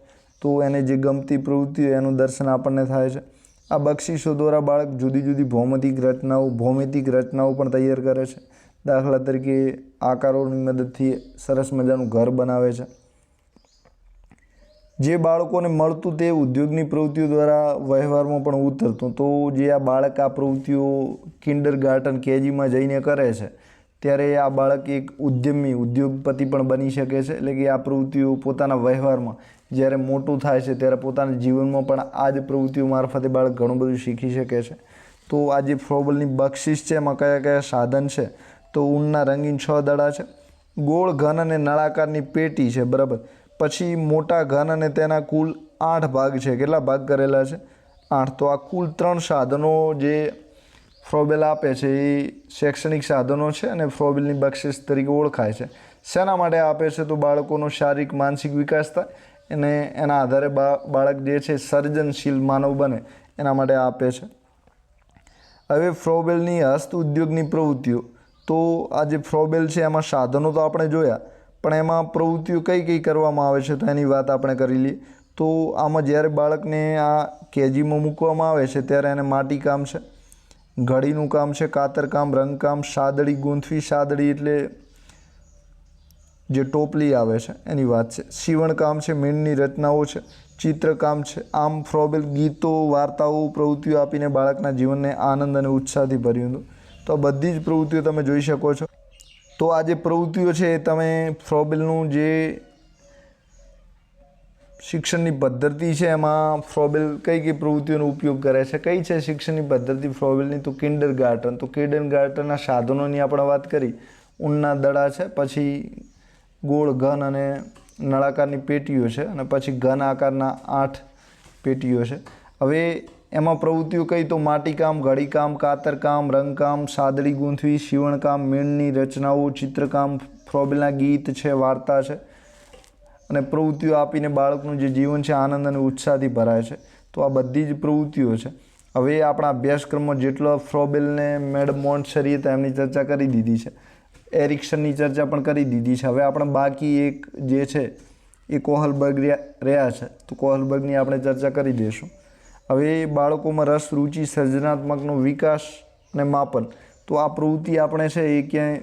તો એને જે ગમતી પ્રવૃત્તિ હોય એનું દર્શન આપણને થાય છે. આ બક્ષિસો દ્વારા બાળક જુદી જુદી ભૌમિતિક રચનાઓ પણ તૈયાર કરે છે. દાખલા તરીકે આકારોની મદદથી સરસ મજાનું ઘર બનાવે છે. જે બાળકોને મળતું તે ઉદ્યોગની પ્રવૃત્તિઓ દ્વારા વ્યવહારમાં પણ ઉતરતું. તો જે આ બાળક આ પ્રવૃત્તિઓ કિન્ડરગાર્ટન, કેજીમાં જઈને કરે છે ત્યારે આ બાળક એક ઉદ્યોગપતિ પણ બની શકે છે. એટલે કે આ પ્રવૃત્તિઓ પોતાના વ્યવહારમાં જ્યારે મોટું થાય છે ત્યારે પોતાના જીવનમાં પણ આ જ પ્રવૃત્તિઓ મારફતે બાળક ઘણું બધું શીખી શકે છે. તો આ જે ફ્રોબલની બક્ષિસ છે એમાં કયા કયા સાધન છે? તો ઊનના રંગીન 6 દડા છે, ગોળ, ઘન અને નળાકારની પેટી છે, બરાબર. પછી મોટા ઘન અને તેના કુલ 8 ભાગ છે. કેટલા ભાગ કરેલા છે? 8. તો આ કુલ 3 સાધનો જે ફ્રોબેલ આપે છે એ શૈક્ષણિક સાધનો છે અને ફ્રોબેલની બક્ષિસ તરીકે ઓળખાય છે. શેના માટે આપે છે? તો બાળકોનો શારીરિક, માનસિક વિકાસ થાય અને એના આધારે બાળક જે છે સર્જનશીલ માનવ બને એના માટે આપે છે. હવે ફ્રોબેલની હસ્ત ઉદ્યોગની પ્રવૃત્તિઓ. તો આ જે ફ્રોબેલ છે એમાં સાધનો તો આપણે જોયા, પણ એમાં પ્રવૃત્તિઓ કઈ કરવામાં આવે છે તો એની વાત આપણે કરી લઈએ. તો આમાં જ્યારે બાળકને આ કેજીમાં મૂકવામાં આવે છે ત્યારે એને માટીકામ છે, ઘડીનું કામ છે, કાતરકામ, રંગકામ, સાદડી ગૂંથવી, સાદડી એટલે જે ટોપલી આવે છે એની વાત છે, સીવણકામ છે, મીણની રચનાઓ છે, ચિત્રકામ છે. આમ ફ્રોબેલ ગીતો, વાર્તાઓ, પ્રવૃત્તિઓ આપીને બાળકના જીવનને આનંદ અને ઉત્સાહથી ભર્યું હતું. તો આ બધી જ પ્રવૃત્તિઓ તમે જોઈ શકો છો. તો આ જે પ્રવૃત્તિઓ છે એ તમે ફ્રોબેલનું જે શિક્ષણની પદ્ધતિ છે એમાં ફ્રોબેલ કઈ પ્રવૃત્તિઓનો ઉપયોગ કરે છે? કઈ છે શિક્ષણની પદ્ધતિ ફ્રોબેલની? તો કિન્ડરગાર્ટન. તો કિન્ડરગાર્ટનના સાધનોની આપણે વાત કરી. ઊનના દડા છે, પછી ગોળ, ઘન અને નળાકારની પેટીઓ છે અને પછી ઘન આકારના 8 પેટીઓ છે. હવે એમાં પ્રવૃત્તિઓ કઈ? તો માટીકામ, ઘડીકામ, કાતરકામ, રંગકામ, સાદડી ગૂંથવી, સીવણકામ, મીણની રચનાઓ, ચિત્રકામ, ફ્રોબેલના ગીત છે, વાર્તા છે અને પ્રવૃત્તિઓ આપીને બાળકનું જે જીવન છે આનંદ અને ઉત્સાહથી ભરાય છે. તો આ બધી જ પ્રવૃત્તિઓ છે. હવે આપણા અભ્યાસક્રમમાં જેટલો ફ્રોબેલને મેડમ મોન્ટસરીએ તેમની ચર્ચા કરી દીધી છે, એરિક્સનની ચર્ચા પણ કરી દીધી છે. હવે આપણે બાકી એક જે છે એ કોહલબર્ગ રહ્યા છે, તો કોહલબર્ગની આપણે ચર્ચા કરી દઈશું. હવે બાળકોમાં રસ, રુચિ, સર્જનાત્મકનો વિકાસ અને માપન. તો આ પ્રવૃત્તિ આપણે છે એ ક્યાંય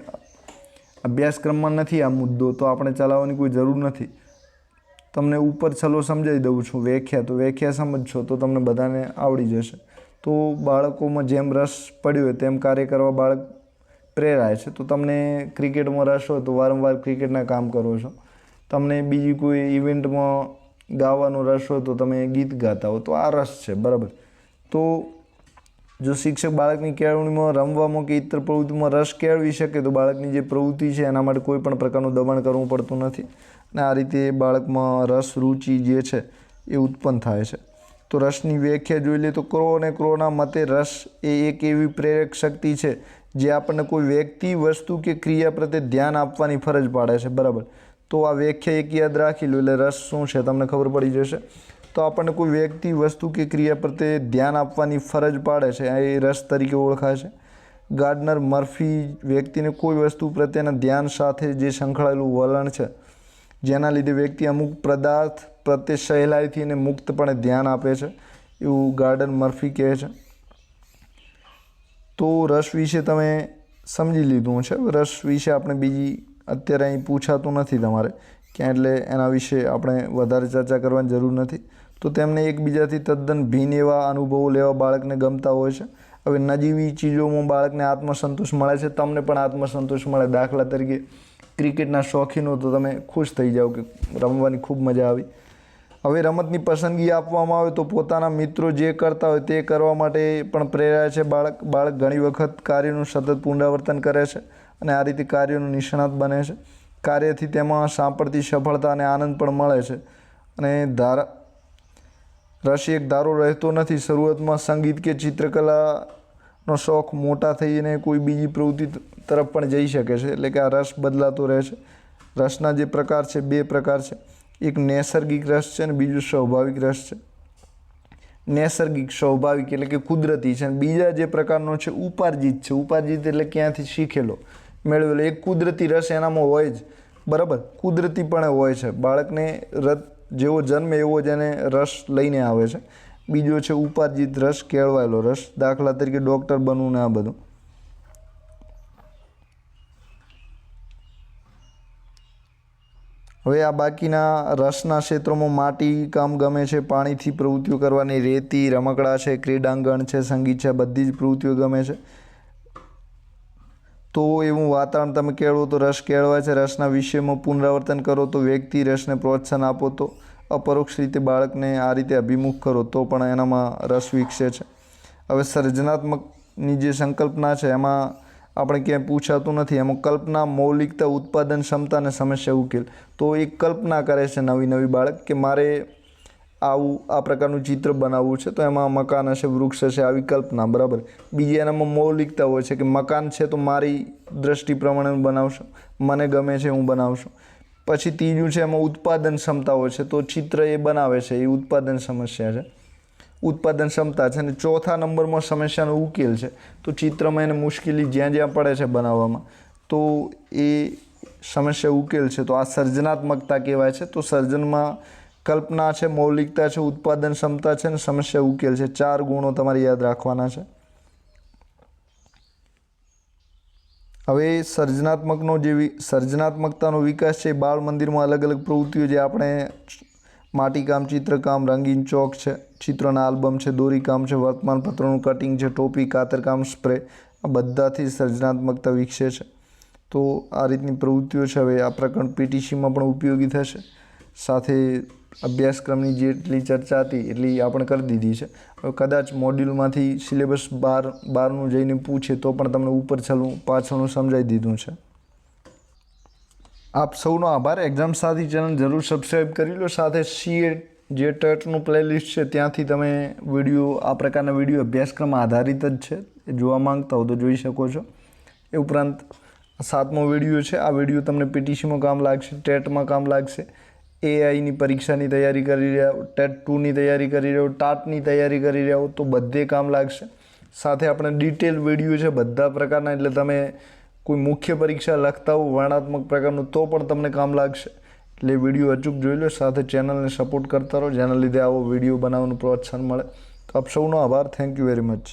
અભ્યાસક્રમમાં નથી આ મુદ્દો, તો આપણે ચલાવવાની કોઈ જરૂર નથી. તમને ઉપર છલો સમજાવી દઉં છું, વ્યાખ્યા. તો વ્યાખ્યા સમજશો તો તમને બધાને આવડી જશે. તો બાળકોમાં જેમ રસ પડ્યો હોય તેમ કાર્ય કરવા બાળક પ્રેરાય છે. તો તમને ક્રિકેટમાં રસ હોય તો વારંવાર ક્રિકેટના કામ કરો છો. તમને બીજી કોઈ ઇવેન્ટમાં ગાવાનો રસ હોય તો તમે ગીત ગાતા હો. તો આ રસ છે, બરાબર. તો જો શિક્ષક બાળકની કેળવણીમાં, રમવામાં કે ઇતર પ્રવૃત્તિમાં રસ કેળવી શકે તો બાળકની જે પ્રવૃત્તિ છે એના માટે કોઈ પણ પ્રકારનું દબાણ કરવું પડતું નથી અને આ રીતે બાળકમાં રસ, રુચિ જે છે એ ઉત્પન્ન થાય છે। તો રસની વ્યાખ્યા જોઈ લઈએ તો ક્રો અને ક્રોના મતે રસ એ એક એવી પ્રેરક શક્તિ છે જે આપણને કોઈ વ્યક્તિ, વસ્તુ કે ક્રિયા પ્રત્યે ધ્યાન આપવાની ફરજ પાડે છે, બરાબર। તો આ વ્યાખ્યા એક યાદ રાખી લો એટલે રસ શું છે તમને ખબર પડી જશે। તો આપણને કોઈ વ્યક્તિ, વસ્તુ કે ક્રિયા પ્રત્યે ધ્યાન આપવાની ફરજ પાડે છે એ રસ તરીકે ઓળખાય છે। ગાર્ડનર મર્ફી વ્યક્તિને કોઈ વસ્તુ પ્રત્યેના ધ્યાન સાથે જે સંકળાયેલું વલણ છે જેના લીધે વ્યક્તિ અમુક પદાર્થ પ્રત્યે સહેલાઈથી અને મુક્તપણે ધ્યાન આપે છે એવું ગાર્ડનર મર્ફી કહે છે। તો રસ વિશે તમે સમજી લીધું છે। રસ વિશે આપણે બીજી અત્યારે અહીં પૂછાતું નથી તમારે ક્યાં, એટલે એના વિશે આપણે વધારે ચર્ચા કરવાની જરૂર નથી। તો તેમને એકબીજાથી તદ્દન ભિન્ન એવા અનુભવો લેવા બાળકને ગમતા હોય છે। હવે નજીવી ચીજોમાં બાળકને આત્મસંતોષ મળે છે, તમને પણ આત્મસંતોષ મળે। દાખલા તરીકે ક્રિકેટના શોખીનો તો તમે ખુશ થઈ જાઓ કે રમવાની ખૂબ મજા આવી। હવે રમતની પસંદગી આપવામાં આવે તો પોતાના મિત્રો જે કરતા હોય તે કરવા માટે પણ પ્રેરાય છે બાળક ઘણી વખત કાર્યનું સતત પુનરાવર્તન કરે છે અને આ રીતે કાર્યનું નિષ્ણાત બને છે। કાર્યથી તેમાં સાંપડતી સફળતા અને આનંદ પણ મળે છે અને રસ એક ધારો રહેતો નથી। શરૂઆતમાં સંગીત કે ચિત્રકલાનો શોખ મોટા થઈને કોઈ બીજી પ્રવૃત્તિ તરફ પણ જઈ શકે છે, એટલે કે આ રસ બદલાતો રહે છે। રસના જે પ્રકાર છે, બે પ્રકાર છે, એક નૈસર્ગિક રસ છે અને બીજું સ્વાભાવિક રસ છે। નૈસર્ગિક, સ્વાભાવિક એટલે કે કુદરતી છે, અને બીજા જે પ્રકારનો છે ઉપાર્જિત છે। ઉપાર્જિત એટલે ક્યાંથી શીખેલો, મેળવેલો। એક કુદરતી રસ એનામાં હોય જ, બરાબર, કુદરતીપણે હોય છે, બાળકને જેવો જન્મે એવો જ એને રસ લઈને આવે છે। બીજો છે ઉપાર્જિત રસ, કેળવાયેલો રસ, દાખલા તરીકે ડૉક્ટર બનવું ને આ બધું। હવે આ બાકીના રસના ક્ષેત્રોમાં માટી કામ ગમે છે, પાણીથી પ્રવૃત્તિઓ કરવાની, રેતી, રમકડા છે, ક્રીડાંગણ છે, સંગીત છે, બધી જ પ્રવૃત્તિઓ ગમે છે। તો એવું વાતાવરણ તમે કેળવો તો રસ કેળવાય છે। રસના વિષયમાં પુનરાવર્તન કરો તો વ્યક્તિ, રસને પ્રોત્સાહન આપો તો અપરોક્ષ રીતે બાળકને આ રીતે અભિમુખ કરો તો પણ એનામાં રસ વિકસે છે। હવે સર્જનાત્મકની જે સંકલ્પના છે એમાં આપણે ક્યાંય પૂછાતું નથી, એમાં કલ્પના, મૌલિકતા, ઉત્પાદન ક્ષમતા અને સમસ્યા ઉકેલ। તો એક કલ્પના કરે છે નવી બાળક કે મારે આ પ્રકારનું ચિત્ર બનાવવું છે, તો એમાં મકાન હશે, વૃક્ષ હશે, આવી કલ્પના, બરાબર। બીજી એનામાં મૌલિકતા હોય છે કે મકાન છે તો મારી દૃષ્ટિ પ્રમાણે હું બનાવશું, મને ગમે છે હું બનાવશું। પછી ત્રીજું છે એમાં ઉત્પાદન ક્ષમતા હોય છે, તો ચિત્ર એ બનાવે છે એ ઉત્પાદન સમસ્યા છે, ઉત્પાદન ક્ષમતા છે। અને ચોથા નંબરમાં સમસ્યાનો ઉકેલ છે, તો ચિત્રમાં એને મુશ્કેલી જ્યાં પડે છે બનાવવામાં, તો એ સમસ્યા ઉકેલ છે, તો આ સર્જનાત્મકતા કહેવાય છે। તો સર્જનમાં કલ્પના છે, મૌલિકતા છે, ઉત્પાદન ક્ષમતા છે અને સમસ્યા ઉકેલ છે, 4 ગુણો તમારે યાદ રાખવાના છે। હવે સર્જનાત્મકતાનો વિકાસ છે બાળ મંદિરમાં અલગ અલગ પ્રવૃત્તિઓ, જે આપણે માટીકામ, ચિત્રકામ, રંગીન ચોક છે, ચિત્રોના આલ્બમ છે, દોરીકામ છે, વર્તમાનપત્રોનું કટિંગ છે, ટોપી, કાતરકામ, સ્પ્રે, આ બધાથી સર્જનાત્મકતા વિકસે છે। તો આ રીતની પ્રવૃત્તિઓ છે। હવે આ પ્રકરણ પીટીસીમાં પણ ઉપયોગી થશે, સાથે અભ્યાસક્રમની જેટલી ચર્ચા હતી એટલી આપણે કરી દીધી છે। હવે કદાચ મોડ્યુલમાંથી સિલેબસ બારનું જઈને પૂછે તો પણ તમને ઉપર પાછળનું સમજાવી દીધું છે। આપ સૌનો આભાર। એક્ઝામ સાથી ચેનલ જરૂર સબસ્ક્રાઈબ કરી લો, સાથે સીએ જે ટેટનું પ્લેલિસ્ટ છે ત્યાંથી તમે આ પ્રકારના વિડીયો અભ્યાસક્રમ આધારિત જ છે, એ જોવા માંગતા હો તો જોઈ શકો છો। એ ઉપરાંત 7મો વિડીયો છે, આ વિડીયો તમને પીટીસીમાં કામ લાગશે, ટેટમાં કામ લાગશે, એઆઈની પરીક્ષાની તૈયારી કરી રહ્યા હો, ટેટ 2ની તૈયારી કરી રહ્યા હો, ટાટની તૈયારી કરી રહ્યા હો તો બધે કામ લાગશે। સાથે આપણે ડિટેલ વિડીયો છે બધા પ્રકારના, એટલે તમે કોઈ મુખ્ય પરીક્ષા લખતા હો વર્ણનાત્મક પ્રકારનું તો પણ તમને કામ લાગશે, એટલે વિડીયો અચૂક જોઈ લો, સાથે ચેનલને સપોર્ટ કરતા રહો, જેના લીધે આવો વિડીયો બનાવવાનું પ્રોત્સાહન મળે। તો આપ સૌનો આભાર, થેન્ક યુ વેરી મચ।